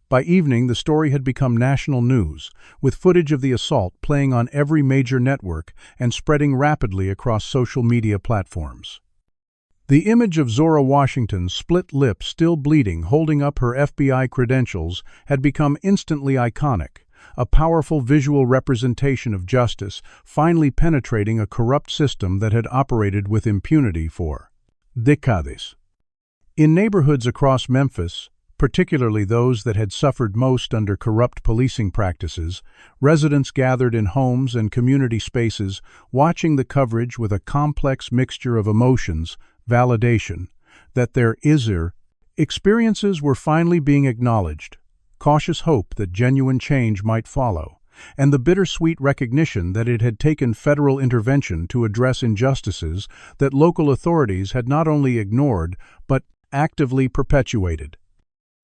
By evening, the story had become national news, with footage of the assault playing on every major network and spreading rapidly across social media platforms. The image of Zora Washington's split lip still bleeding holding up her FBI credentials had become instantly iconic, a powerful visual representation of justice finally penetrating a corrupt system that had operated with impunity for decades. In neighborhoods across Memphis, particularly those that had suffered most under corrupt policing practices, residents gathered in homes and community spaces, watching the coverage with a complex mixture of emotions, validation, that their experiences were finally being acknowledged, cautious hope that genuine change might follow, and the bittersweet recognition that it had taken federal intervention to address injustices that local authorities had not only ignored but actively perpetuated.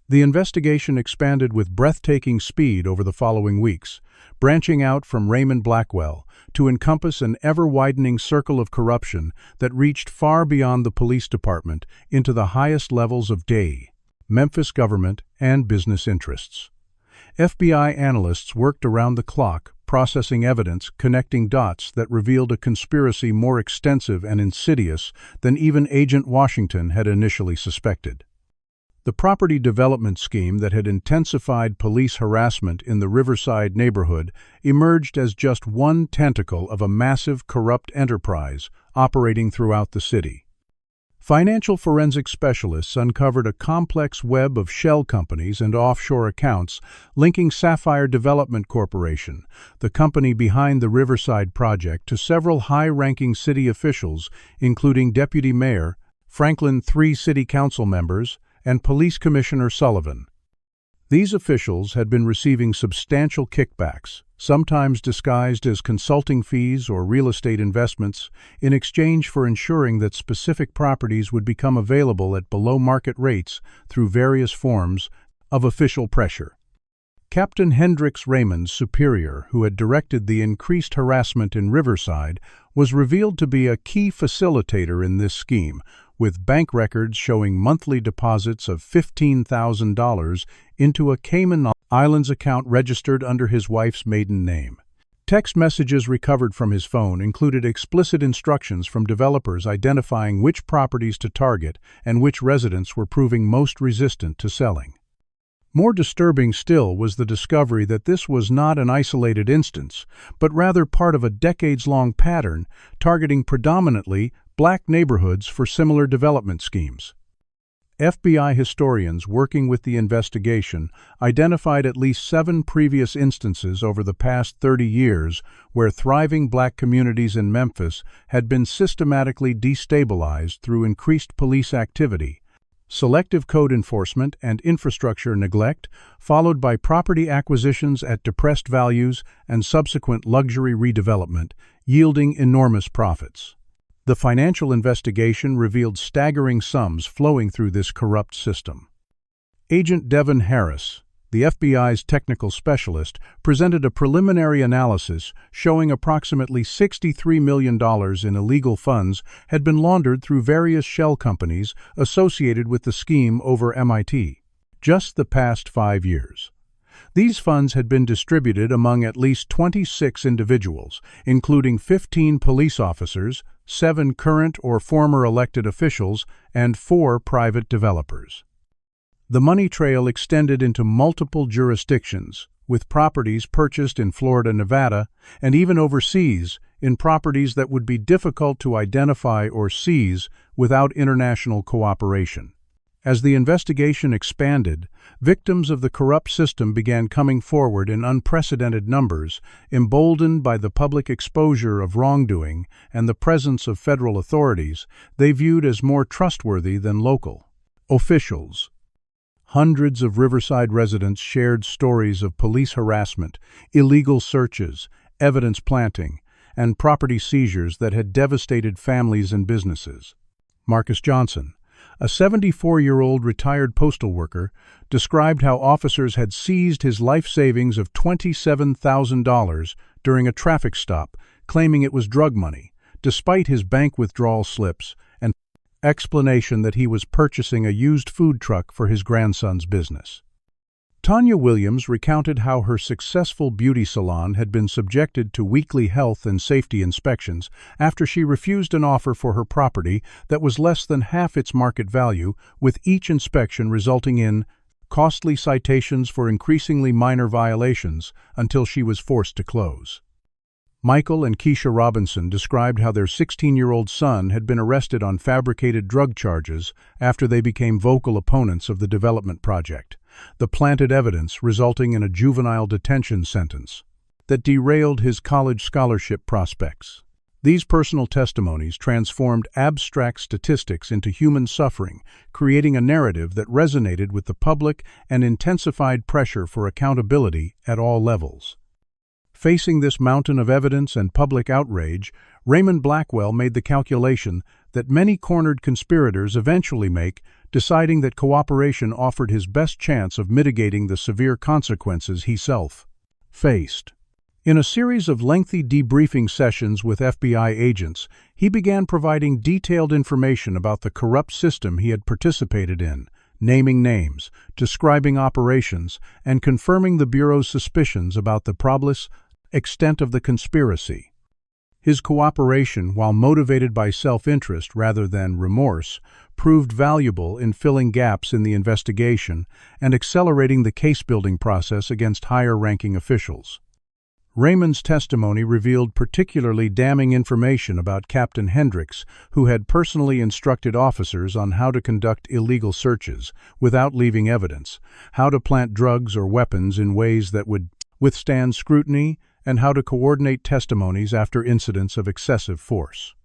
The investigation expanded with breathtaking speed over the following weeks, branching out from Raymond Blackwell to encompass an ever-widening circle of corruption that reached far beyond the police department into the highest levels of Memphis government and business interests. FBI analysts worked around the clock, processing evidence, connecting dots that revealed a conspiracy more extensive and insidious than even Agent Washington had initially suspected. The property development scheme that had intensified police harassment in the Riverside neighborhood emerged as just one tentacle of a massive corrupt enterprise operating throughout the city. Financial forensic specialists uncovered a complex web of shell companies and offshore accounts linking Sapphire Development Corporation, the company behind the Riverside project, to several high-ranking city officials, including Deputy Mayor Franklin, 3 city council members, and Police Commissioner Sullivan. These officials had been receiving substantial kickbacks, sometimes disguised as consulting fees or real estate investments, in exchange for ensuring that specific properties would become available at below-market rates through various forms of official pressure. Captain Hendricks Raymond's superior, who had directed the increased harassment in Riverside, was revealed to be a key facilitator in this scheme, with bank records showing monthly deposits of $15,000 into a Cayman Islands account registered under his wife's maiden name. Text messages recovered from his phone included explicit instructions from developers identifying which properties to target and which residents were proving most resistant to selling. More disturbing still was the discovery that this was not an isolated instance, but rather part of a decades-long pattern targeting predominantly black neighborhoods for similar development schemes. FBI historians working with the investigation identified at least 7 previous instances over the past 30 years where thriving black communities in Memphis had been systematically destabilized through increased police activity, selective code enforcement, and infrastructure neglect, followed by property acquisitions at depressed values and subsequent luxury redevelopment, yielding enormous profits. The financial investigation revealed staggering sums flowing through this corrupt system. Agent Devin Harris, the FBI's technical specialist, presented a preliminary analysis showing approximately $63 million in illegal funds had been laundered through various shell companies associated with the scheme over MIT. Just the past 5 years. These funds had been distributed among at least 26 individuals, including 15 police officers, 7 current or former elected officials, and 4 private developers. The money trail extended into multiple jurisdictions, with properties purchased in Florida, Nevada, and even overseas in properties that would be difficult to identify or seize without international cooperation. As the investigation expanded, victims of the corrupt system began coming forward in unprecedented numbers, emboldened by the public exposure of wrongdoing and the presence of federal authorities they viewed as more trustworthy than local officials. Hundreds of Riverside residents shared stories of police harassment, illegal searches, evidence planting, and property seizures that had devastated families and businesses. Marcus Johnson, a 74-year-old retired postal worker, described how officers had seized his life savings of $27,000 during a traffic stop, claiming it was drug money, despite his bank withdrawal slips and explanation that he was purchasing a used food truck for his grandson's business. Tanya Williams recounted how her successful beauty salon had been subjected to weekly health and safety inspections after she refused an offer for her property that was less than half its market value, with each inspection resulting in costly citations for increasingly minor violations until she was forced to close. Michael and Keisha Robinson described how their 16-year-old son had been arrested on fabricated drug charges after they became vocal opponents of the development project, the planted evidence resulting in a juvenile detention sentence that derailed his college scholarship prospects. These personal testimonies transformed abstract statistics into human suffering, creating a narrative that resonated with the public and intensified pressure for accountability at all levels. Facing this mountain of evidence and public outrage, Raymond Blackwell made the calculation that many cornered conspirators eventually make, deciding that cooperation offered his best chance of mitigating the severe consequences he faced. In a series of lengthy debriefing sessions with FBI agents, he began providing detailed information about the corrupt system he had participated in, naming names, describing operations, and confirming the Bureau's suspicions about the probable extent of the conspiracy. His cooperation, while motivated by self-interest rather than remorse, proved valuable in filling gaps in the investigation and accelerating the case-building process against higher-ranking officials. Raymond's testimony revealed particularly damning information about Captain Hendricks, who had personally instructed officers on how to conduct illegal searches without leaving evidence, how to plant drugs or weapons in ways that would withstand scrutiny, and how to coordinate testimonies after incidents of excessive force.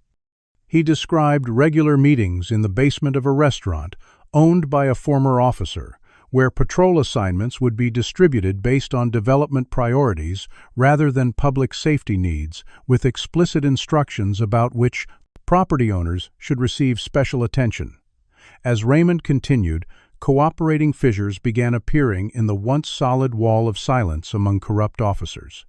He described regular meetings in the basement of a restaurant owned by a former officer, where patrol assignments would be distributed based on development priorities rather than public safety needs, with explicit instructions about which property owners should receive special attention. As Raymond continued, cooperating fissures began appearing in the once solid wall of silence among corrupt officers.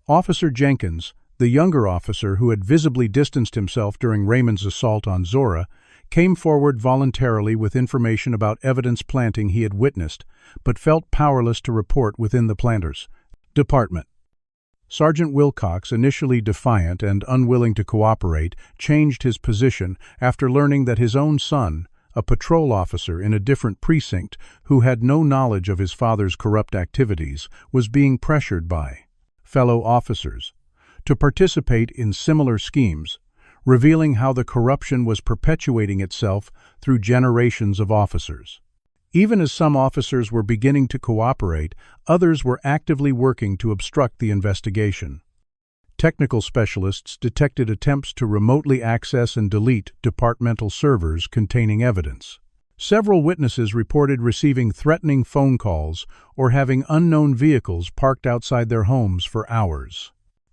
Officer Jenkins, the younger officer who had visibly distanced himself during Raymond's assault on Zora, came forward voluntarily with information about evidence planting he had witnessed, but felt powerless to report within the planters' department. Sergeant Wilcox, initially defiant and unwilling to cooperate, changed his position after learning that his own son, a patrol officer in a different precinct who had no knowledge of his father's corrupt activities, was being pressured by fellow officers to participate in similar schemes, revealing how the corruption was perpetuating itself through generations of officers. Even as some officers were beginning to cooperate, others were actively working to obstruct the investigation. Technical specialists detected attempts to remotely access and delete departmental servers containing evidence. Several witnesses reported receiving threatening phone calls or having unknown vehicles parked outside their homes for hours.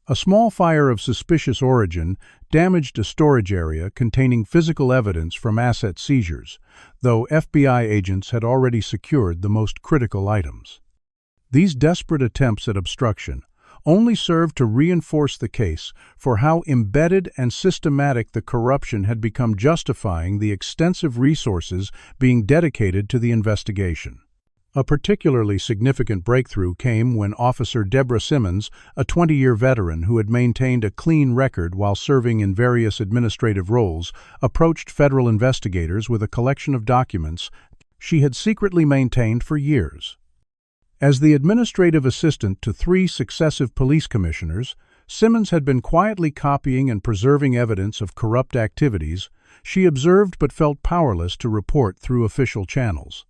A small fire of suspicious origin damaged a storage area containing physical evidence from asset seizures, though FBI agents had already secured the most critical items. These desperate attempts at obstruction only served to reinforce the case for how embedded and systematic the corruption had become, justifying the extensive resources being dedicated to the investigation. A particularly significant breakthrough came when Officer Deborah Simmons, a 20-year veteran who had maintained a clean record while serving in various administrative roles, approached federal investigators with a collection of documents she had secretly maintained for years. As the administrative assistant to 3 successive police commissioners, Simmons had been quietly copying and preserving evidence of corrupt activities she observed but felt powerless to report through official channels.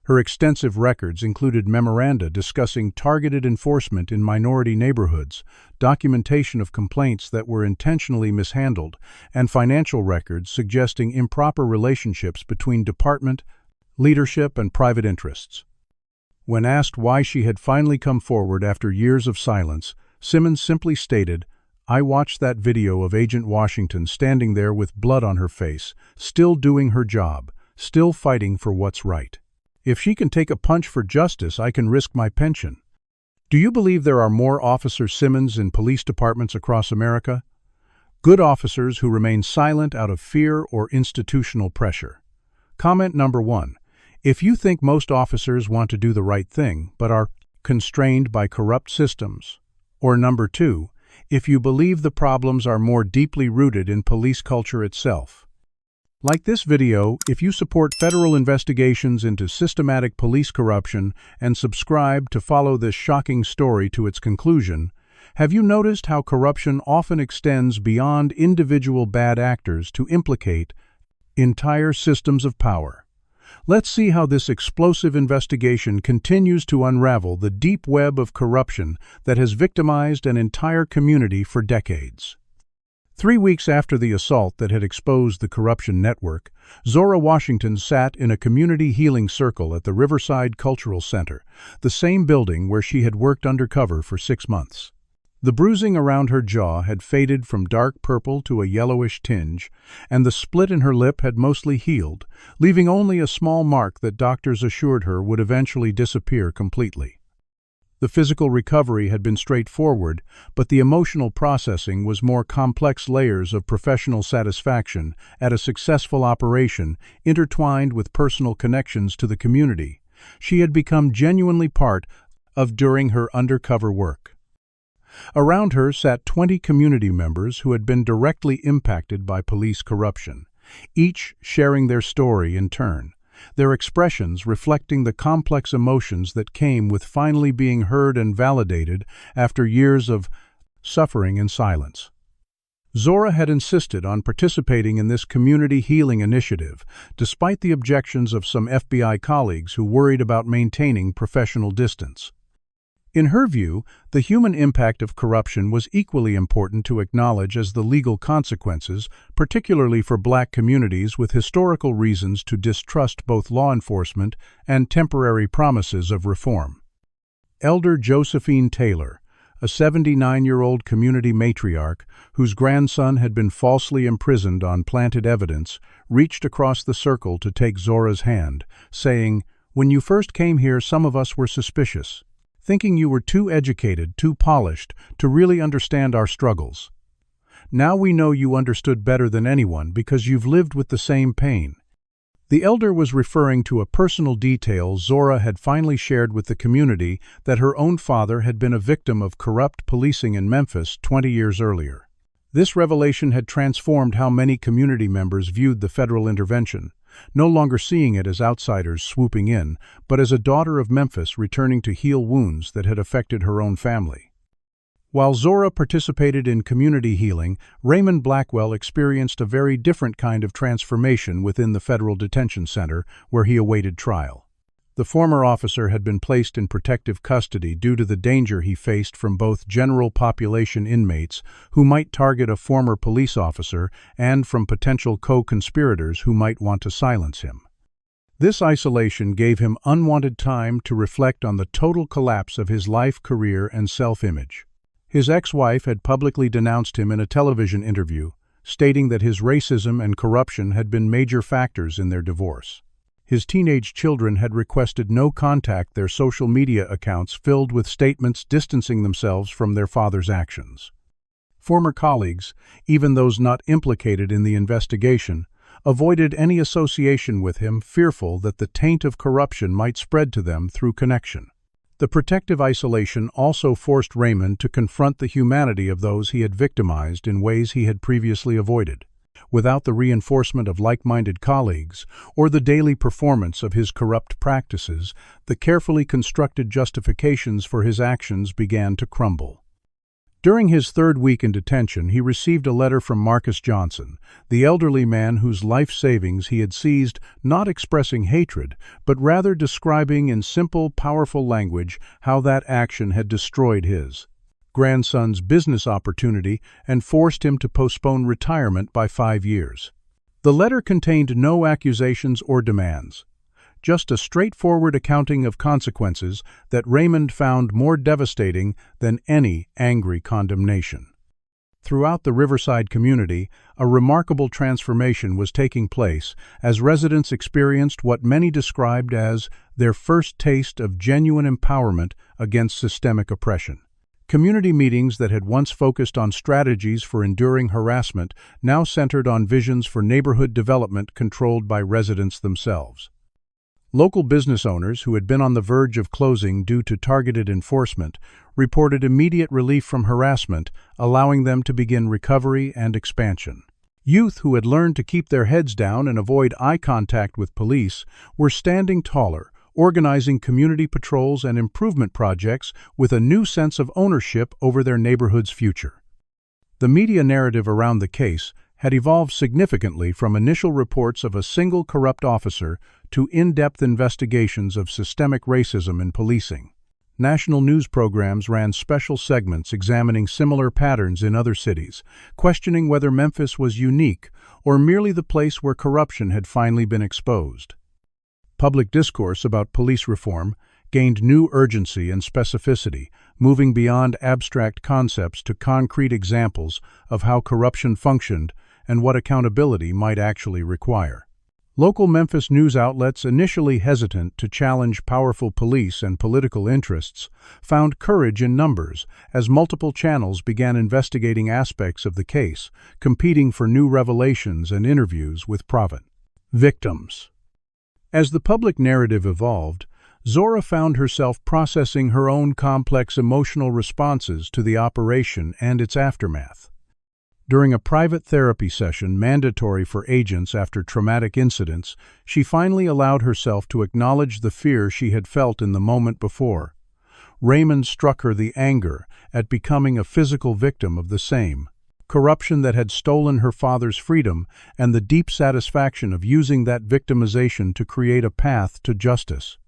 Her extensive records included memoranda discussing targeted enforcement in minority neighborhoods, documentation of complaints that were intentionally mishandled, and financial records suggesting improper relationships between department, leadership, and private interests. When asked why she had finally come forward after years of silence, Simmons simply stated, "I watched that video of Agent Washington standing there with blood on her face, still doing her job, still fighting for what's right. If she can take a punch for justice, I can risk my pension." Do you believe there are more Officer Simmons in police departments across America? Good officers who remain silent out of fear or institutional pressure. Comment number 1. If you think most officers want to do the right thing but are constrained by corrupt systems. Or number 2, if you believe the problems are more deeply rooted in police culture itself. Like this video if you support federal investigations into systematic police corruption and subscribe to follow this shocking story to its conclusion. Have you noticed how corruption often extends beyond individual bad actors to implicate entire systems of power? Let's see how this explosive investigation continues to unravel the deep web of corruption that has victimized an entire community for decades. 3 weeks after the assault that had exposed the corruption network, Zora Washington sat in a community healing circle at the Riverside Cultural Center, the same building where she had worked undercover for 6 months. The bruising around her jaw had faded from dark purple to a yellowish tinge, and the split in her lip had mostly healed, leaving only a small mark that doctors assured her would eventually disappear completely. The physical recovery had been straightforward, but the emotional processing was more complex, layers of professional satisfaction at a successful operation intertwined with personal connections to the community she had become genuinely part of during her undercover work. Around her sat 20 community members who had been directly impacted by police corruption, each sharing their story in turn, their expressions reflecting the complex emotions that came with finally being heard and validated after years of suffering in silence. Zora had insisted on participating in this community healing initiative, despite the objections of some FBI colleagues who worried about maintaining professional distance. In her view, the human impact of corruption was equally important to acknowledge as the legal consequences, particularly for Black communities with historical reasons to distrust both law enforcement and temporary promises of reform. Elder Josephine Taylor, a 79-year-old community matriarch whose grandson had been falsely imprisoned on planted evidence, reached across the circle to take Zora's hand, saying, "When you first came here, some of us were suspicious, thinking you were too educated, too polished, to really understand our struggles. Now we know you understood better than anyone because you've lived with the same pain." The elder was referring to a personal detail Zora had finally shared with the community, that her own father had been a victim of corrupt policing in Memphis 20 years earlier. This revelation had transformed how many community members viewed the federal intervention, no longer seeing it as outsiders swooping in, but as a daughter of Memphis returning to heal wounds that had affected her own family. While Zora participated in community healing, Raymond Blackwell experienced a very different kind of transformation within the federal detention center where he awaited trial. The former officer had been placed in protective custody due to the danger he faced from both general population inmates who might target a former police officer and from potential co-conspirators who might want to silence him. This isolation gave him unwanted time to reflect on the total collapse of his life, career, and self-image. His ex-wife had publicly denounced him in a television interview, stating that his racism and corruption had been major factors in their divorce. His teenage children had requested no contact, their social media accounts filled with statements distancing themselves from their father's actions. Former colleagues, even those not implicated in the investigation, avoided any association with him, fearful that the taint of corruption might spread to them through connection. The protective isolation also forced Raymond to confront the humanity of those he had victimized in ways he had previously avoided. Without the reinforcement of like-minded colleagues or the daily performance of his corrupt practices, the carefully constructed justifications for his actions began to crumble. During his third week in detention, he received a letter from Marcus Johnson, the elderly man whose life savings he had seized, not expressing hatred, but rather describing in simple, powerful language how that action had destroyed his grandson's business opportunity and forced him to postpone retirement by 5 years. The letter contained no accusations or demands, just a straightforward accounting of consequences that Raymond found more devastating than any angry condemnation. Throughout the Riverside community, a remarkable transformation was taking place as residents experienced what many described as their first taste of genuine empowerment against systemic oppression. Community meetings that had once focused on strategies for enduring harassment now centered on visions for neighborhood development controlled by residents themselves. Local business owners who had been on the verge of closing due to targeted enforcement reported immediate relief from harassment, allowing them to begin recovery and expansion. Youth who had learned to keep their heads down and avoid eye contact with police were standing taller, organizing community patrols and improvement projects with a new sense of ownership over their neighborhood's future. The media narrative around the case had evolved significantly from initial reports of a single corrupt officer to in-depth investigations of systemic racism in policing. National news programs ran special segments examining similar patterns in other cities, questioning whether Memphis was unique or merely the place where corruption had finally been exposed. Public discourse about police reform gained new urgency and specificity, moving beyond abstract concepts to concrete examples of how corruption functioned and what accountability might actually require. Local Memphis news outlets, initially hesitant to challenge powerful police and political interests, found courage in numbers as multiple channels began investigating aspects of the case, competing for new revelations and interviews with proven victims. As the public narrative evolved, Zora found herself processing her own complex emotional responses to the operation and its aftermath. During a private therapy session mandatory for agents after traumatic incidents, she finally allowed herself to acknowledge the fear she had felt in the moment before. Raymond struck her the anger at becoming a physical victim of the same corruption that had stolen her father's freedom and the deep satisfaction of using that victimization to create a path to justice.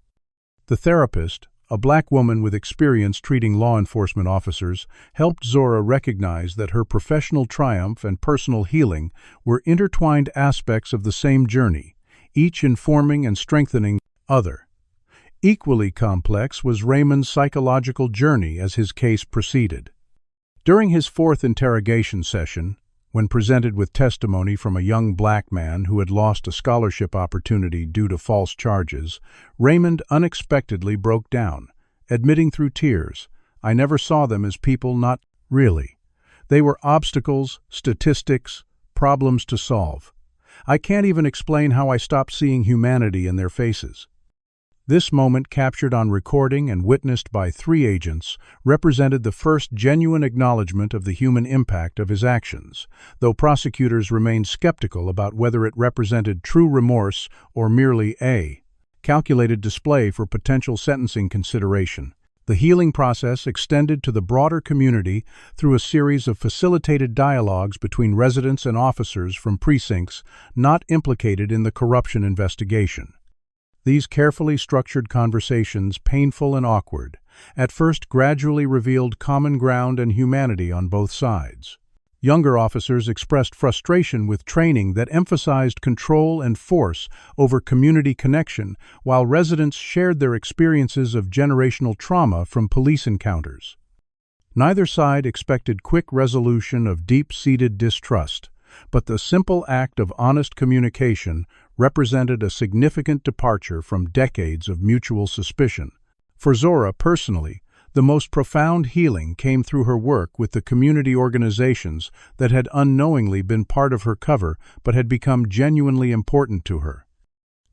The therapist, a black woman with experience treating law enforcement officers, helped Zora recognize that her professional triumph and personal healing were intertwined aspects of the same journey, each informing and strengthening the other. Equally complex was Raymond's psychological journey as his case proceeded. During his fourth interrogation session, when presented with testimony from a young black man who had lost a scholarship opportunity due to false charges, Raymond unexpectedly broke down, admitting through tears, "I never saw them as people, not really. They were obstacles, statistics, problems to solve. I can't even explain how I stopped seeing humanity in their faces." This moment, captured on recording and witnessed by 3 agents, represented the first genuine acknowledgement of the human impact of his actions, though prosecutors remained skeptical about whether it represented true remorse or merely a calculated display for potential sentencing consideration. The healing process extended to the broader community through a series of facilitated dialogues between residents and officers from precincts not implicated in the corruption investigation. These carefully structured conversations, painful and awkward, at first gradually revealed common ground and humanity on both sides. Younger officers expressed frustration with training that emphasized control and force over community connection, while residents shared their experiences of generational trauma from police encounters. Neither side expected quick resolution of deep-seated distrust, but the simple act of honest communication represented a significant departure from decades of mutual suspicion. For Zora personally, the most profound healing came through her work with the community organizations that had unknowingly been part of her cover but had become genuinely important to her.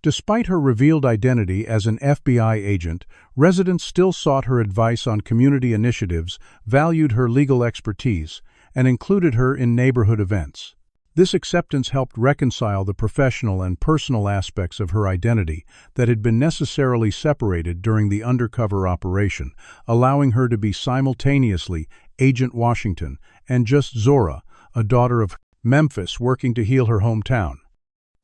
Despite her revealed identity as an FBI agent, residents still sought her advice on community initiatives, valued her legal expertise, and included her in neighborhood events. This acceptance helped reconcile the professional and personal aspects of her identity that had been necessarily separated during the undercover operation, allowing her to be simultaneously Agent Washington and just Zora, a daughter of Memphis working to heal her hometown.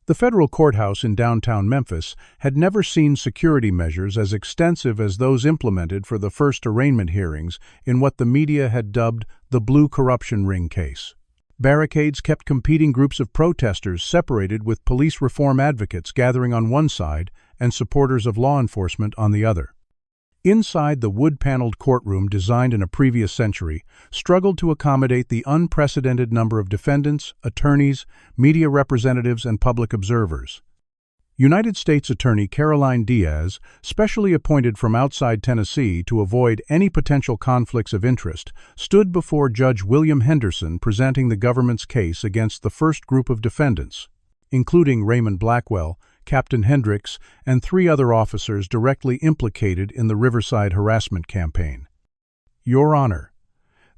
The federal courthouse in downtown Memphis had never seen security measures as extensive as those implemented for the first arraignment hearings in what the media had dubbed the Blue Corruption Ring case. Barricades kept competing groups of protesters separated, with police reform advocates gathering on one side and supporters of law enforcement on the other. Inside, the wood-paneled courtroom, designed in a previous century, struggled to accommodate the unprecedented number of defendants, attorneys, media representatives, and public observers. United States Attorney Caroline Diaz, specially appointed from outside Tennessee to avoid any potential conflicts of interest, stood before Judge William Henderson presenting the government's case against the first group of defendants, including Raymond Blackwell, Captain Hendricks, and 3 other officers directly implicated in the Riverside harassment campaign. Your Honor,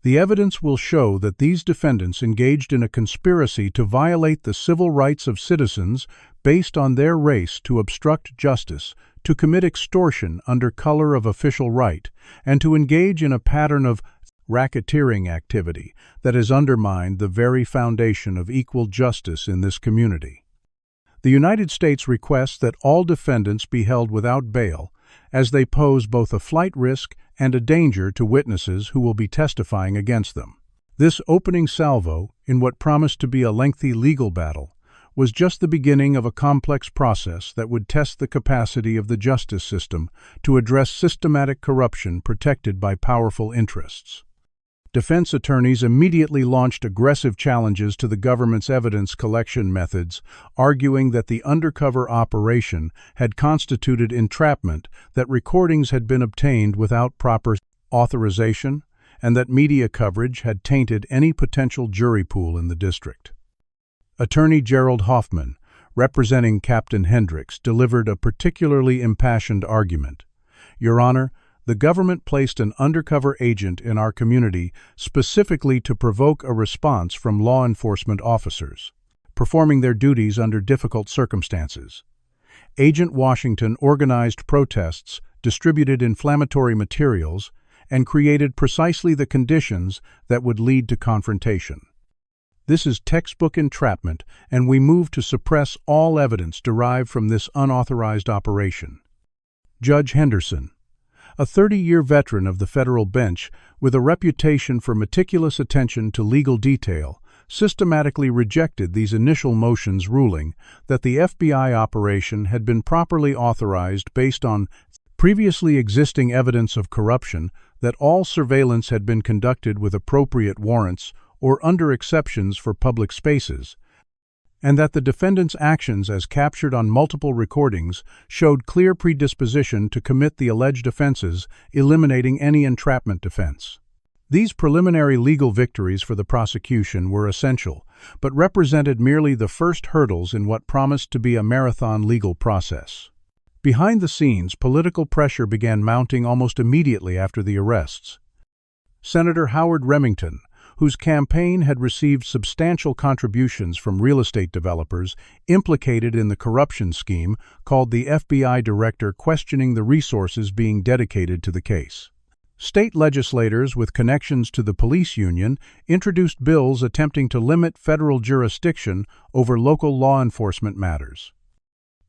the evidence will show that these defendants engaged in a conspiracy to violate the civil rights of citizens based on their race, to obstruct justice, to commit extortion under color of official right, and to engage in a pattern of racketeering activity that has undermined the very foundation of equal justice in this community. The United States requests that all defendants be held without bail, as they pose both a flight risk and a danger to witnesses who will be testifying against them. This opening salvo, in what promised to be a lengthy legal battle, was just the beginning of a complex process that would test the capacity of the justice system to address systematic corruption protected by powerful interests. Defense attorneys immediately launched aggressive challenges to the government's evidence collection methods, arguing that the undercover operation had constituted entrapment, that recordings had been obtained without proper authorization, and that media coverage had tainted any potential jury pool in the district. Attorney Gerald Hoffman, representing Captain Hendricks, delivered a particularly impassioned argument. Your Honor, the government placed an undercover agent in our community specifically to provoke a response from law enforcement officers, performing their duties under difficult circumstances. Agent Washington organized protests, distributed inflammatory materials, and created precisely the conditions that would lead to confrontation. This is textbook entrapment, and we move to suppress all evidence derived from this unauthorized operation. Judge Henderson, a 30-year veteran of the federal bench with a reputation for meticulous attention to legal detail, systematically rejected these initial motions, ruling that the FBI operation had been properly authorized based on previously existing evidence of corruption, that all surveillance had been conducted with appropriate warrants or under exceptions for public spaces, and that the defendant's actions as captured on multiple recordings showed clear predisposition to commit the alleged offenses, eliminating any entrapment defense. These preliminary legal victories for the prosecution were essential, but represented merely the first hurdles in what promised to be a marathon legal process. Behind the scenes, political pressure began mounting almost immediately after the arrests. Senator Howard Remington, whose campaign had received substantial contributions from real estate developers implicated in the corruption scheme, called the FBI director, questioning the resources being dedicated to the case. State legislators with connections to the police union introduced bills attempting to limit federal jurisdiction over local law enforcement matters.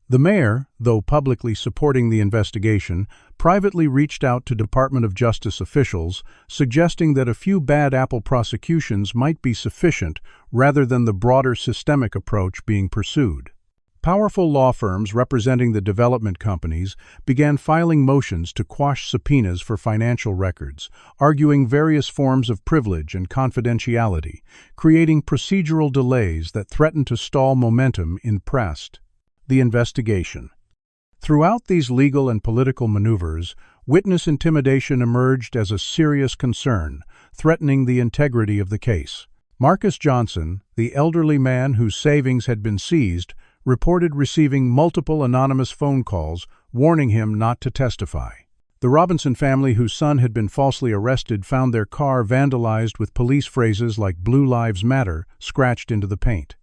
The mayor, though publicly supporting the investigation, privately reached out to Department of Justice officials, suggesting that a few bad apple prosecutions might be sufficient rather than the broader systemic approach being pursued. Powerful law firms representing the development companies began filing motions to quash subpoenas for financial records, arguing various forms of privilege and confidentiality, creating procedural delays that threatened to stall momentum in press. The investigation. Throughout these legal and political maneuvers, witness intimidation emerged as a serious concern, threatening the integrity of the case. Marcus Johnson, the elderly man whose savings had been seized, reported receiving multiple anonymous phone calls warning him not to testify. The Robinson family, whose son had been falsely arrested, found their car vandalized with police phrases like "Blue Lives Matter" scratched into the paint.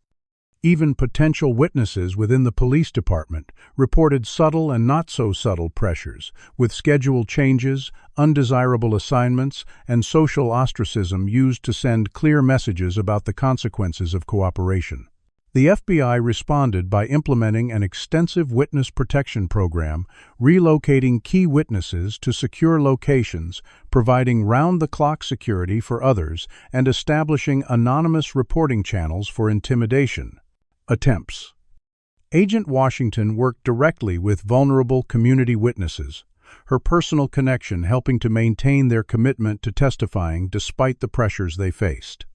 Even potential witnesses within the police department reported subtle and not-so-subtle pressures, with schedule changes, undesirable assignments, and social ostracism used to send clear messages about the consequences of cooperation. The FBI responded by implementing an extensive witness protection program, relocating key witnesses to secure locations, providing round-the-clock security for others, and establishing anonymous reporting channels for intimidation attempts. Agent Washington worked directly with vulnerable community witnesses, her personal connection helping to maintain their commitment to testifying despite the pressures they faced.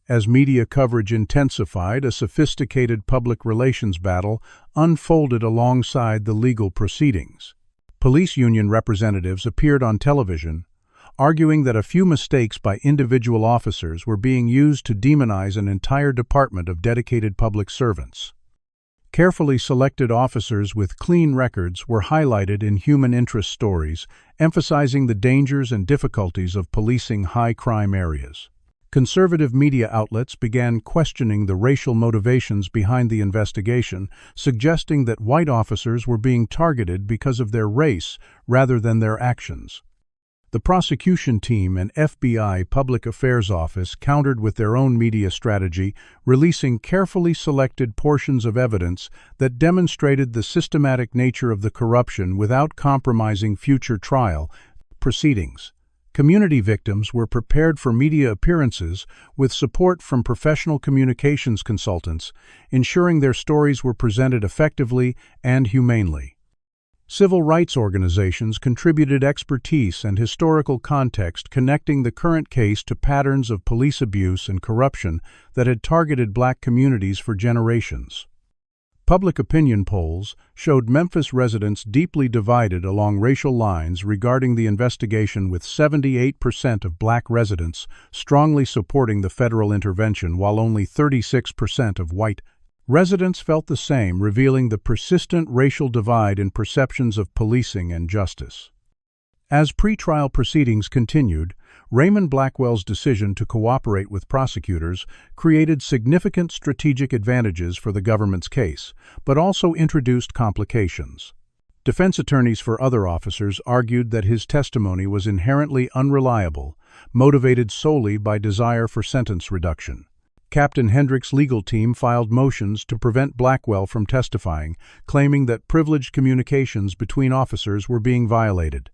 As media coverage intensified, a sophisticated public relations battle unfolded alongside the legal proceedings. Police union representatives appeared on television, arguing that a few mistakes by individual officers were being used to demonize an entire department of dedicated public servants. Carefully selected officers with clean records were highlighted in human interest stories, emphasizing the dangers and difficulties of policing high-crime areas. Conservative media outlets began questioning the racial motivations behind the investigation, suggesting that white officers were being targeted because of their race rather than their actions. The prosecution team and FBI Public Affairs Office countered with their own media strategy, releasing carefully selected portions of evidence that demonstrated the systematic nature of the corruption without compromising future trial proceedings. Community victims were prepared for media appearances with support from professional communications consultants, ensuring their stories were presented effectively and humanely. Civil rights organizations contributed expertise and historical context, connecting the current case to patterns of police abuse and corruption that had targeted Black communities for generations. Public opinion polls showed Memphis residents deeply divided along racial lines regarding the investigation, with 78% of Black residents strongly supporting the federal intervention, while only 36% of white residents felt the same, revealing the persistent racial divide in perceptions of policing and justice. As pretrial proceedings continued, Raymond Blackwell's decision to cooperate with prosecutors created significant strategic advantages for the government's case, but also introduced complications. Defense attorneys for other officers argued that his testimony was inherently unreliable, motivated solely by desire for sentence reduction. Captain Hendrick's legal team filed motions to prevent Blackwell from testifying, claiming that privileged communications between officers were being violated.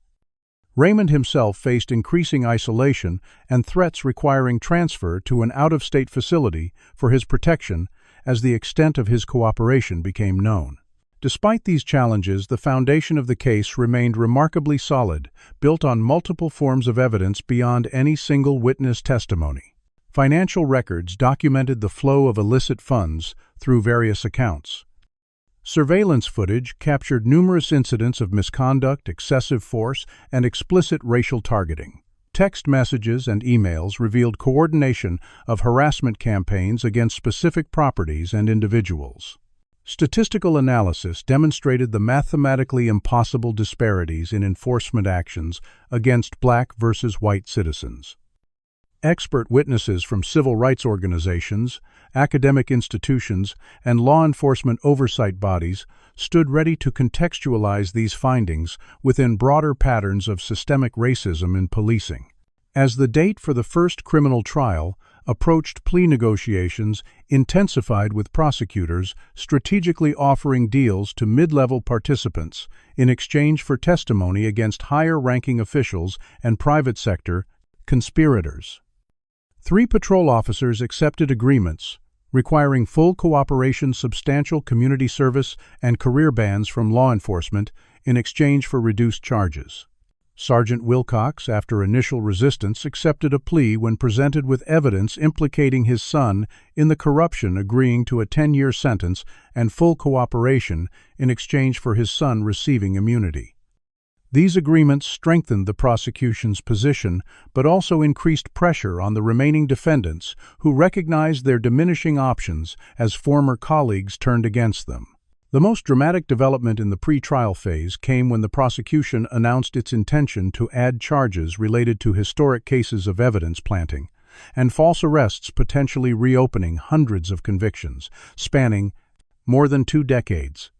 Raymond himself faced increasing isolation and threats requiring transfer to an out-of-state facility for his protection as the extent of his cooperation became known. Despite these challenges, the foundation of the case remained remarkably solid, built on multiple forms of evidence beyond any single witness testimony. Financial records documented the flow of illicit funds through various accounts. Surveillance footage captured numerous incidents of misconduct, excessive force, and explicit racial targeting. Text messages and emails revealed coordination of harassment campaigns against specific properties and individuals. Statistical analysis demonstrated the mathematically impossible disparities in enforcement actions against black versus white citizens. Expert witnesses from civil rights organizations, academic institutions, and law enforcement oversight bodies stood ready to contextualize these findings within broader patterns of systemic racism in policing. As the date for the first criminal trial approached, plea negotiations intensified, with prosecutors strategically offering deals to mid-level participants in exchange for testimony against higher-ranking officials and private sector conspirators. 3 patrol officers accepted agreements requiring full cooperation, substantial community service, and career bans from law enforcement in exchange for reduced charges. Sergeant Wilcox, after initial resistance, accepted a plea when presented with evidence implicating his son in the corruption, agreeing to a 10-year sentence and full cooperation in exchange for his son receiving immunity. These agreements strengthened the prosecution's position, but also increased pressure on the remaining defendants, who recognized their diminishing options as former colleagues turned against them. The most dramatic development in the pre-trial phase came when the prosecution announced its intention to add charges related to historic cases of evidence planting and false arrests, potentially reopening hundreds of convictions, spanning more than 2 decades.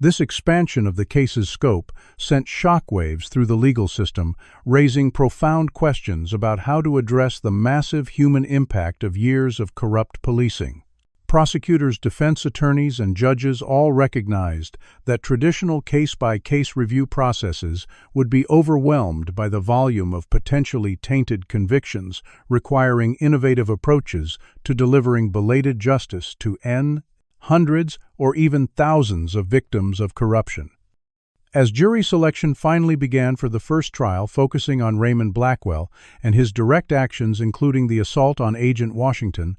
This expansion of the case's scope sent shockwaves through the legal system, raising profound questions about how to address the massive human impact of years of corrupt policing. Prosecutors, defense attorneys, and judges all recognized that traditional case-by-case review processes would be overwhelmed by the volume of potentially tainted convictions, requiring innovative approaches to delivering belated justice to hundreds or even thousands of victims of corruption. As jury selection finally began for the first trial, focusing on Raymond Blackwell and his direct actions, including the assault on Agent Washington,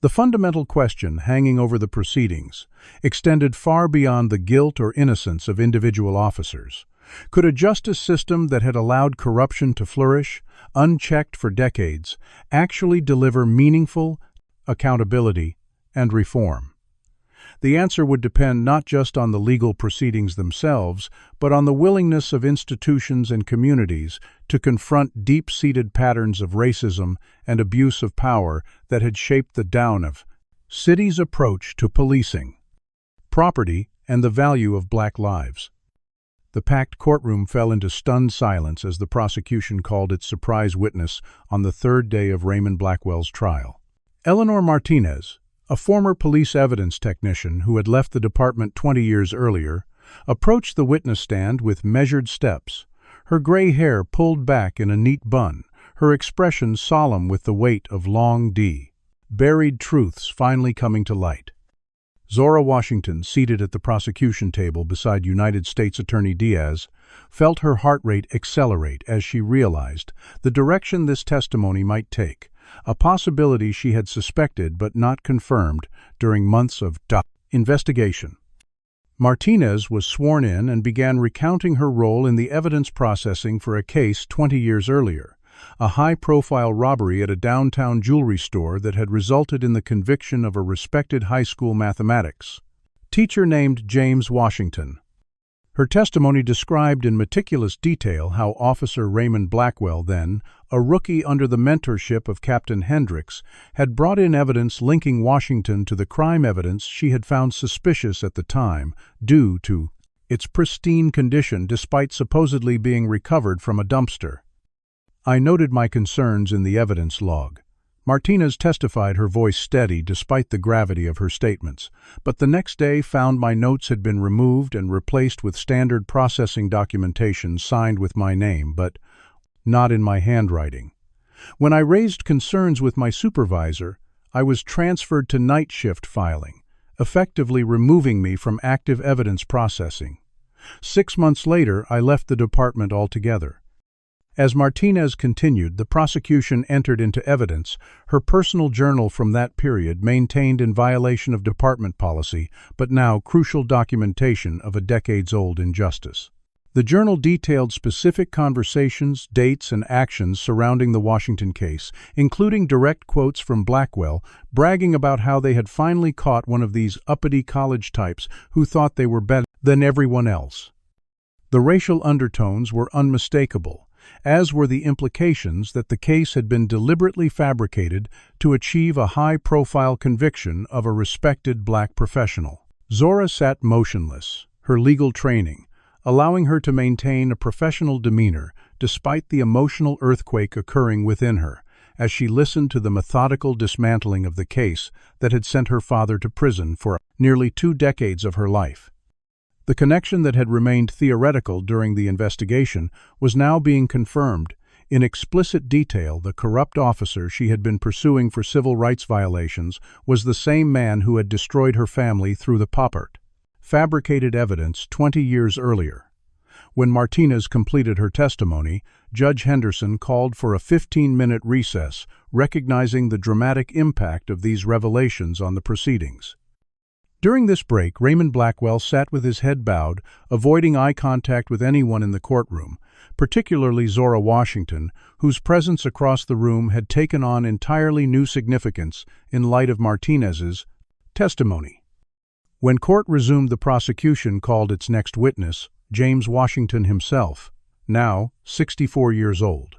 the fundamental question hanging over the proceedings extended far beyond the guilt or innocence of individual officers. Could a justice system that had allowed corruption to flourish, unchecked for decades, actually deliver meaningful accountability and reform? The answer would depend not just on the legal proceedings themselves, but on the willingness of institutions and communities to confront deep-seated patterns of racism and abuse of power that had shaped the down of cities' approach to policing, property, and the value of black lives. The packed courtroom fell into stunned silence as the prosecution called its surprise witness on the 3rd day of Raymond Blackwell's trial. Eleanor Martinez, a former police evidence technician who had left the department 20 years earlier, approached the witness stand with measured steps, her gray hair pulled back in a neat bun, her expression solemn with the weight of long buried truths finally coming to light. Zora Washington, seated at the prosecution table beside United States Attorney Diaz, felt her heart rate accelerate as she realized the direction this testimony might take, a possibility she had suspected but not confirmed during months of investigation. Martinez was sworn in and began recounting her role in the evidence processing for a case 20 years earlier, a high-profile robbery at a downtown jewelry store that had resulted in the conviction of a respected high school mathematics teacher named James Washington. Her testimony described in meticulous detail how Officer Raymond Blackwell, then a rookie under the mentorship of Captain Hendricks, had brought in evidence linking Washington to the crime evidence she had found suspicious at the time due to its pristine condition despite supposedly being recovered from a dumpster. I noted my concerns in the evidence log. Martinez testified, her voice steady despite the gravity of her statements, but the next day found my notes had been removed and replaced with standard processing documentation signed with my name, but not in my handwriting. When I raised concerns with my supervisor, I was transferred to night shift filing, effectively removing me from active evidence processing. 6 months later, I left the department altogether. As Martinez continued, the prosecution entered into evidence her personal journal from that period, maintained in violation of department policy, but now crucial documentation of a decades-old injustice. The journal detailed specific conversations, dates, and actions surrounding the Washington case, including direct quotes from Blackwell, bragging about how they had finally caught one of these uppity college types who thought they were better than everyone else. The racial undertones were unmistakable, as were the implications that the case had been deliberately fabricated to achieve a high-profile conviction of a respected black professional. Zora sat motionless, her legal training allowing her to maintain a professional demeanor despite the emotional earthquake occurring within her, as she listened to the methodical dismantling of the case that had sent her father to prison for nearly 2 decades of her life. The connection that had remained theoretical during the investigation was now being confirmed. In explicit detail, the corrupt officer she had been pursuing for civil rights violations was the same man who had destroyed her family through the poppert. Fabricated evidence 20 years earlier. When Martinez completed her testimony, Judge Henderson called for a 15-minute recess, recognizing the dramatic impact of these revelations on the proceedings. During this break, Raymond Blackwell sat with his head bowed, avoiding eye contact with anyone in the courtroom, particularly Zora Washington, whose presence across the room had taken on entirely new significance in light of Martinez's testimony. When court resumed, the prosecution called its next witness, James Washington himself, now 64 years old.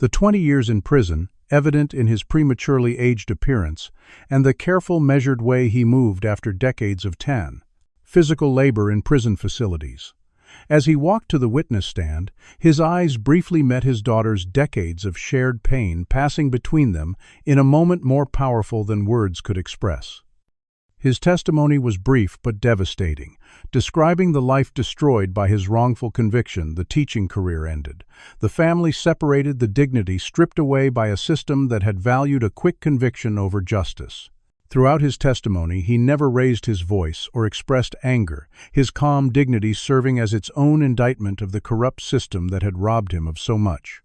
The 20 years in prison, evident in his prematurely aged appearance, and the careful, measured way he moved after decades of physical labor in prison facilities. As he walked to the witness stand, his eyes briefly met his daughter's decades of shared pain passing between them in a moment more powerful than words could express. His testimony was brief but devastating, describing the life destroyed by his wrongful conviction, the teaching career ended, the family separated, the dignity stripped away by a system that had valued a quick conviction over justice. Throughout his testimony, he never raised his voice or expressed anger, his calm dignity serving as its own indictment of the corrupt system that had robbed him of so much.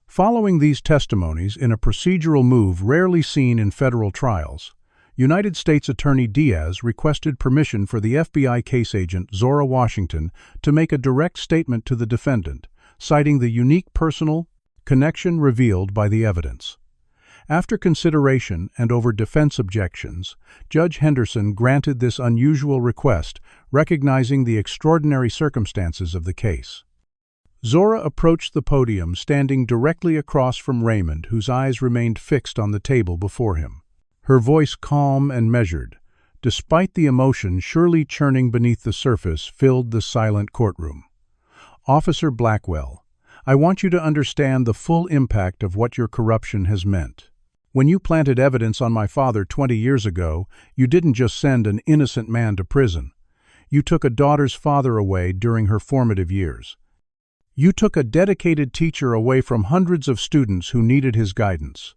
Following these testimonies, in a procedural move rarely seen in federal trials, United States Attorney Diaz requested permission for the FBI case agent Zora Washington to make a direct statement to the defendant, citing the unique personal connection revealed by the evidence. After consideration and over defense objections, Judge Henderson granted this unusual request, recognizing the extraordinary circumstances of the case. Zora approached the podium, standing directly across from Raymond, whose eyes remained fixed on the table before him. Her voice calm and measured, despite the emotion surely churning beneath the surface, filled the silent courtroom. Officer Blackwell, I want you to understand the full impact of what your corruption has meant. When you planted evidence on my father 20 years ago, you didn't just send an innocent man to prison. You took a daughter's father away during her formative years. You took a dedicated teacher away from hundreds of students who needed his guidance.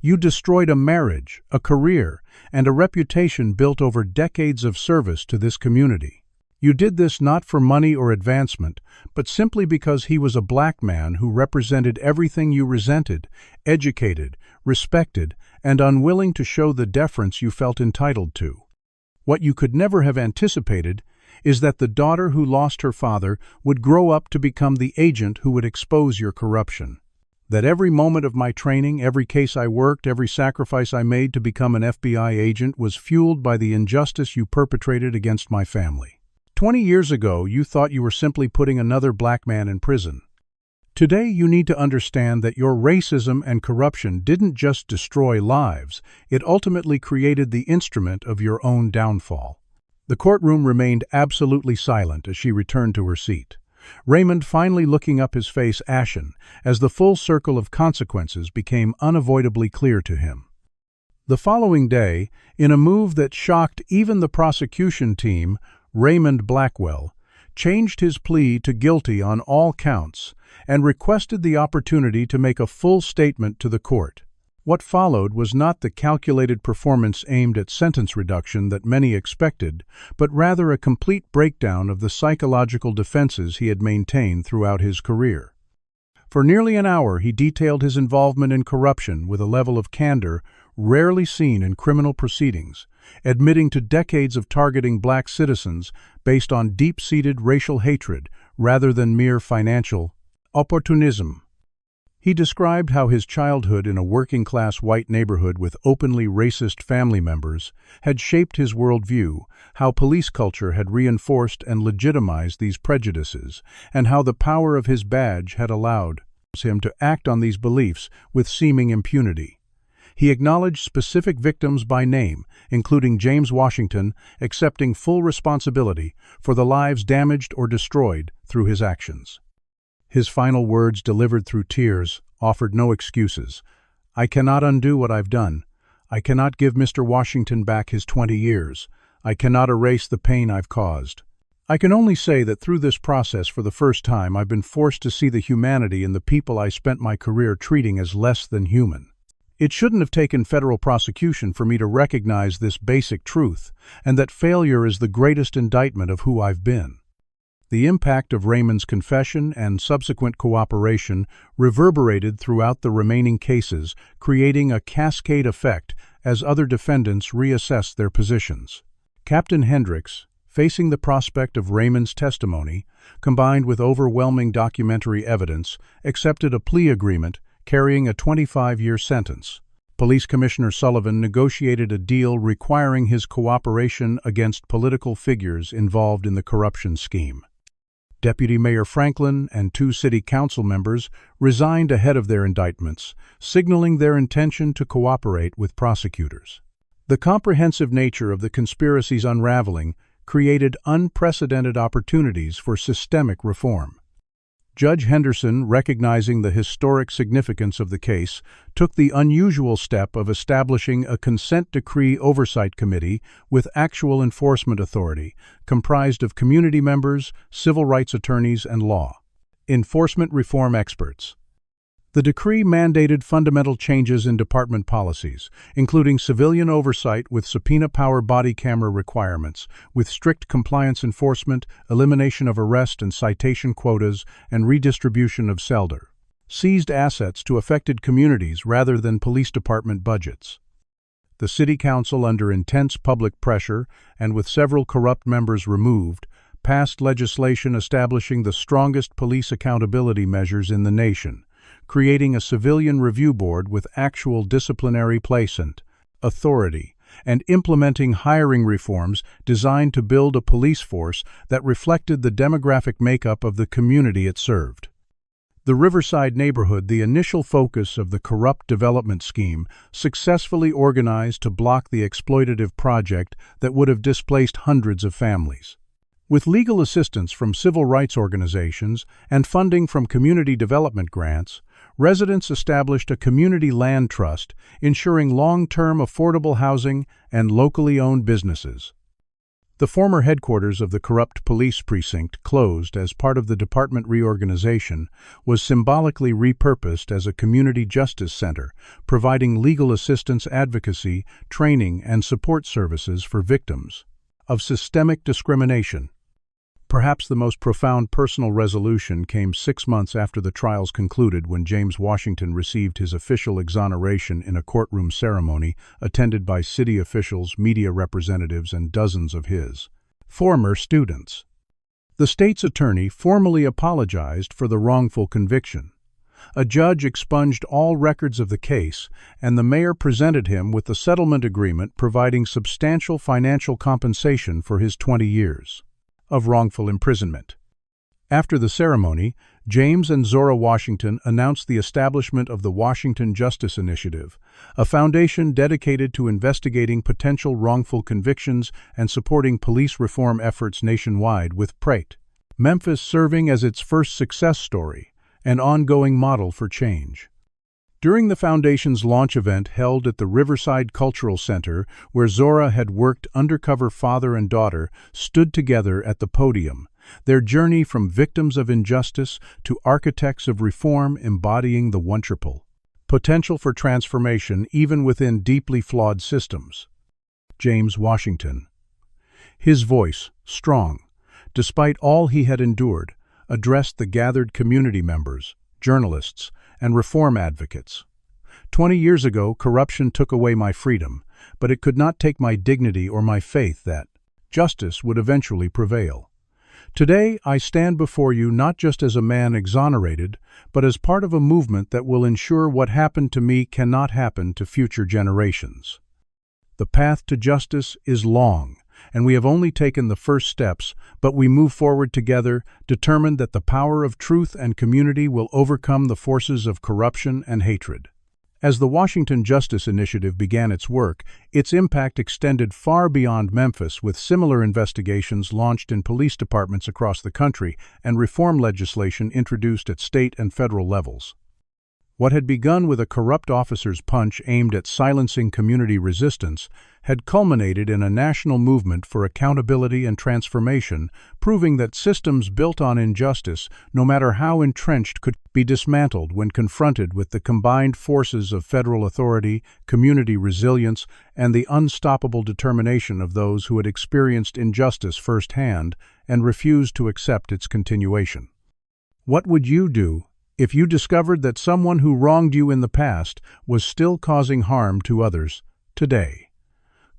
You destroyed a marriage, a career, and a reputation built over decades of service to this community. You did this not for money or advancement, but simply because he was a black man who represented everything you resented, educated, respected, and unwilling to show the deference you felt entitled to. What you could never have anticipated is that the daughter who lost her father would grow up to become the agent who would expose your corruption. That every moment of my training, every case I worked, every sacrifice I made to become an FBI agent was fueled by the injustice you perpetrated against my family. 20 years ago, you thought you were simply putting another black man in prison. Today, you need to understand that your racism and corruption didn't just destroy lives, it ultimately created the instrument of your own downfall. The courtroom remained absolutely silent as she returned to her seat. Raymond finally looking up, his face ashen, as the full circle of consequences became unavoidably clear to him. The following day, in a move that shocked even the prosecution team, Raymond Blackwell changed his plea to guilty on all counts and requested the opportunity to make a full statement to the court. What followed was not the calculated performance aimed at sentence reduction that many expected, but rather a complete breakdown of the psychological defenses he had maintained throughout his career. For nearly an hour, he detailed his involvement in corruption with a level of candor rarely seen in criminal proceedings, admitting to decades of targeting black citizens based on deep-seated racial hatred rather than mere financial opportunism. He described how his childhood in a working-class white neighborhood with openly racist family members had shaped his worldview, how police culture had reinforced and legitimized these prejudices, and how the power of his badge had allowed him to act on these beliefs with seeming impunity. He acknowledged specific victims by name, including James Washington, accepting full responsibility for the lives damaged or destroyed through his actions. His final words, delivered through tears, offered no excuses. "I cannot undo what I've done. I cannot give Mr. Washington back his 20 years. I cannot erase the pain I've caused. I can only say that through this process for the first time I've been forced to see the humanity in the people I spent my career treating as less than human. It shouldn't have taken federal prosecution for me to recognize this basic truth, and that failure is the greatest indictment of who I've been." The impact of Raymond's confession and subsequent cooperation reverberated throughout the remaining cases, creating a cascade effect as other defendants reassessed their positions. Captain Hendricks, facing the prospect of Raymond's testimony, combined with overwhelming documentary evidence, accepted a plea agreement carrying a 25-year sentence. Police Commissioner Sullivan negotiated a deal requiring his cooperation against political figures involved in the corruption scheme. Deputy Mayor Franklin and 2 city council members resigned ahead of their indictments, signaling their intention to cooperate with prosecutors. The comprehensive nature of the conspiracy's unraveling created unprecedented opportunities for systemic reform. Judge Henderson, recognizing the historic significance of the case, took the unusual step of establishing a consent decree oversight committee with actual enforcement authority, comprised of community members, civil rights attorneys, and law enforcement reform experts. The decree mandated fundamental changes in department policies, including civilian oversight with subpoena-power body camera requirements, with strict compliance enforcement, elimination of arrest and citation quotas, and redistribution of SELDER. Seized assets to affected communities rather than police department budgets. The City Council, under intense public pressure and with several corrupt members removed, passed legislation establishing the strongest police accountability measures in the nation, creating a civilian review board with actual disciplinary placement, authority, and implementing hiring reforms designed to build a police force that reflected the demographic makeup of the community it served. The Riverside neighborhood, the initial focus of the corrupt development scheme, successfully organized to block the exploitative project that would have displaced hundreds of families. With legal assistance from civil rights organizations and funding from community development grants, residents established a community land trust, ensuring long-term affordable housing and locally owned businesses. The former headquarters of the corrupt police precinct, closed as part of the department reorganization, was symbolically repurposed as a community justice center, providing legal assistance, advocacy, training, and support services for victims of systemic discrimination. Perhaps the most profound personal resolution came 6 months after the trials concluded, when James Washington received his official exoneration in a courtroom ceremony attended by city officials, media representatives, and dozens of his former students. The state's attorney formally apologized for the wrongful conviction. A judge expunged all records of the case, and the mayor presented him with a settlement agreement providing substantial financial compensation for his 20 years of wrongful imprisonment. After the ceremony, James and Zora Washington announced the establishment of the Washington Justice Initiative, a foundation dedicated to investigating potential wrongful convictions and supporting police reform efforts nationwide, with Memphis serving as its first success story, an ongoing model for change. During the Foundation's launch event held at the Riverside Cultural Center, where Zora had worked, undercover father and daughter stood together at the podium, their journey from victims of injustice to architects of reform, embodying the quadruple potential for transformation even within deeply flawed systems. James Washington. His voice, strong, despite all he had endured, addressed the gathered community members, journalists, and reform advocates. 20 years ago, corruption took away my freedom, but it could not take my dignity or my faith that justice would eventually prevail. Today, I stand before you not just as a man exonerated, but as part of a movement that will ensure what happened to me cannot happen to future generations. The path to justice is long, and we have only taken the first steps, but we move forward together, determined that the power of truth and community will overcome the forces of corruption and hatred. As the Washington Justice Initiative began its work, its impact extended far beyond Memphis, with similar investigations launched in police departments across the country and reform legislation introduced at state and federal levels. What had begun with a corrupt officer's punch aimed at silencing community resistance had culminated in a national movement for accountability and transformation, proving that systems built on injustice, no matter how entrenched, could be dismantled when confronted with the combined forces of federal authority, community resilience, and the unstoppable determination of those who had experienced injustice firsthand and refused to accept its continuation. What would you do if you discovered that someone who wronged you in the past was still causing harm to others today?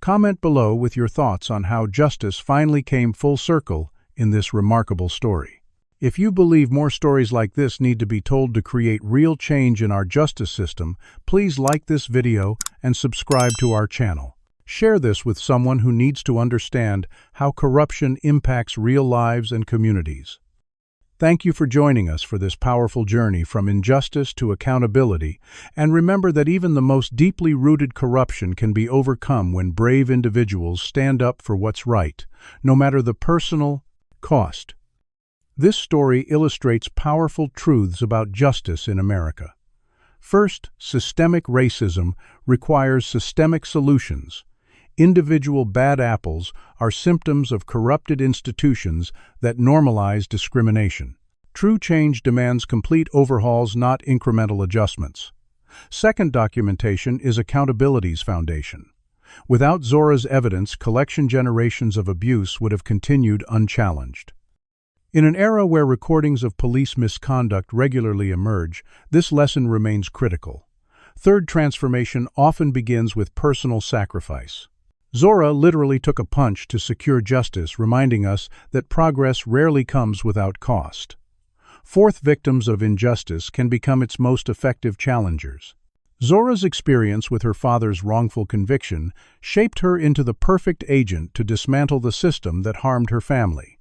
Comment below with your thoughts on how justice finally came full circle in this remarkable story. If you believe more stories like this need to be told to create real change in our justice system, please like this video and subscribe to our channel. Share this with someone who needs to understand how corruption impacts real lives and communities. Thank you for joining us for this powerful journey from injustice to accountability, and remember that even the most deeply rooted corruption can be overcome when brave individuals stand up for what's right, no matter the personal cost. This story illustrates powerful truths about justice in America. First, systemic racism requires systemic solutions. Individual bad apples are symptoms of corrupted institutions that normalize discrimination. True change demands complete overhauls, not incremental adjustments. Second, documentation is accountability's foundation. Without Zora's evidence, generations of abuse would have continued unchallenged. In an era where recordings of police misconduct regularly emerge, this lesson remains critical. Third, transformation often begins with personal sacrifice. Zora literally took a punch to secure justice, reminding us that progress rarely comes without cost. Fourth, victims of injustice can become its most effective challengers. Zora's experience with her father's wrongful conviction shaped her into the perfect agent to dismantle the system that harmed her family.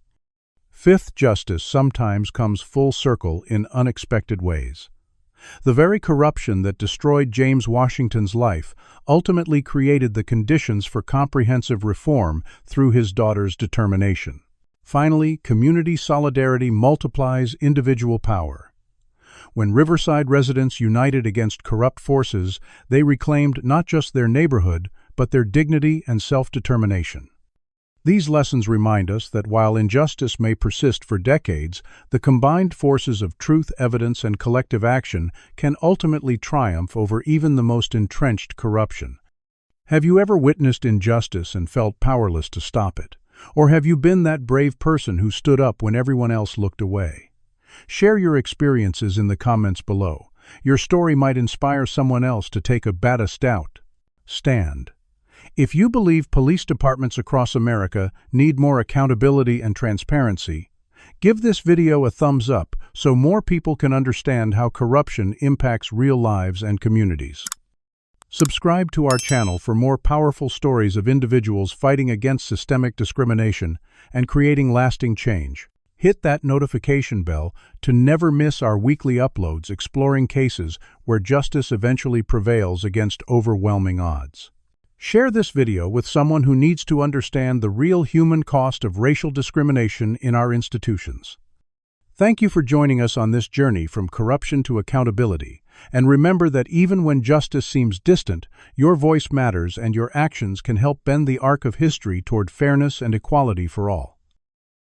Fifth, justice sometimes comes full circle in unexpected ways. The very corruption that destroyed James Washington's life ultimately created the conditions for comprehensive reform through his daughter's determination. Finally, community solidarity multiplies individual power. When Riverside residents united against corrupt forces, they reclaimed not just their neighborhood, but their dignity and self-determination. These lessons remind us that while injustice may persist for decades, the combined forces of truth, evidence, and collective action can ultimately triumph over even the most entrenched corruption. Have you ever witnessed injustice and felt powerless to stop it? Or have you been that brave person who stood up when everyone else looked away? Share your experiences in the comments below. Your story might inspire someone else to take a baddest out stand. If you believe police departments across America need more accountability and transparency, give this video a thumbs up so more people can understand how corruption impacts real lives and communities. Subscribe to our channel for more powerful stories of individuals fighting against systemic discrimination and creating lasting change. Hit that notification bell to never miss our weekly uploads exploring cases where justice eventually prevails against overwhelming odds. Share this video with someone who needs to understand the real human cost of racial discrimination in our institutions. Thank you for joining us on this journey from corruption to accountability, and remember that even when justice seems distant, your voice matters and your actions can help bend the arc of history toward fairness and equality for all.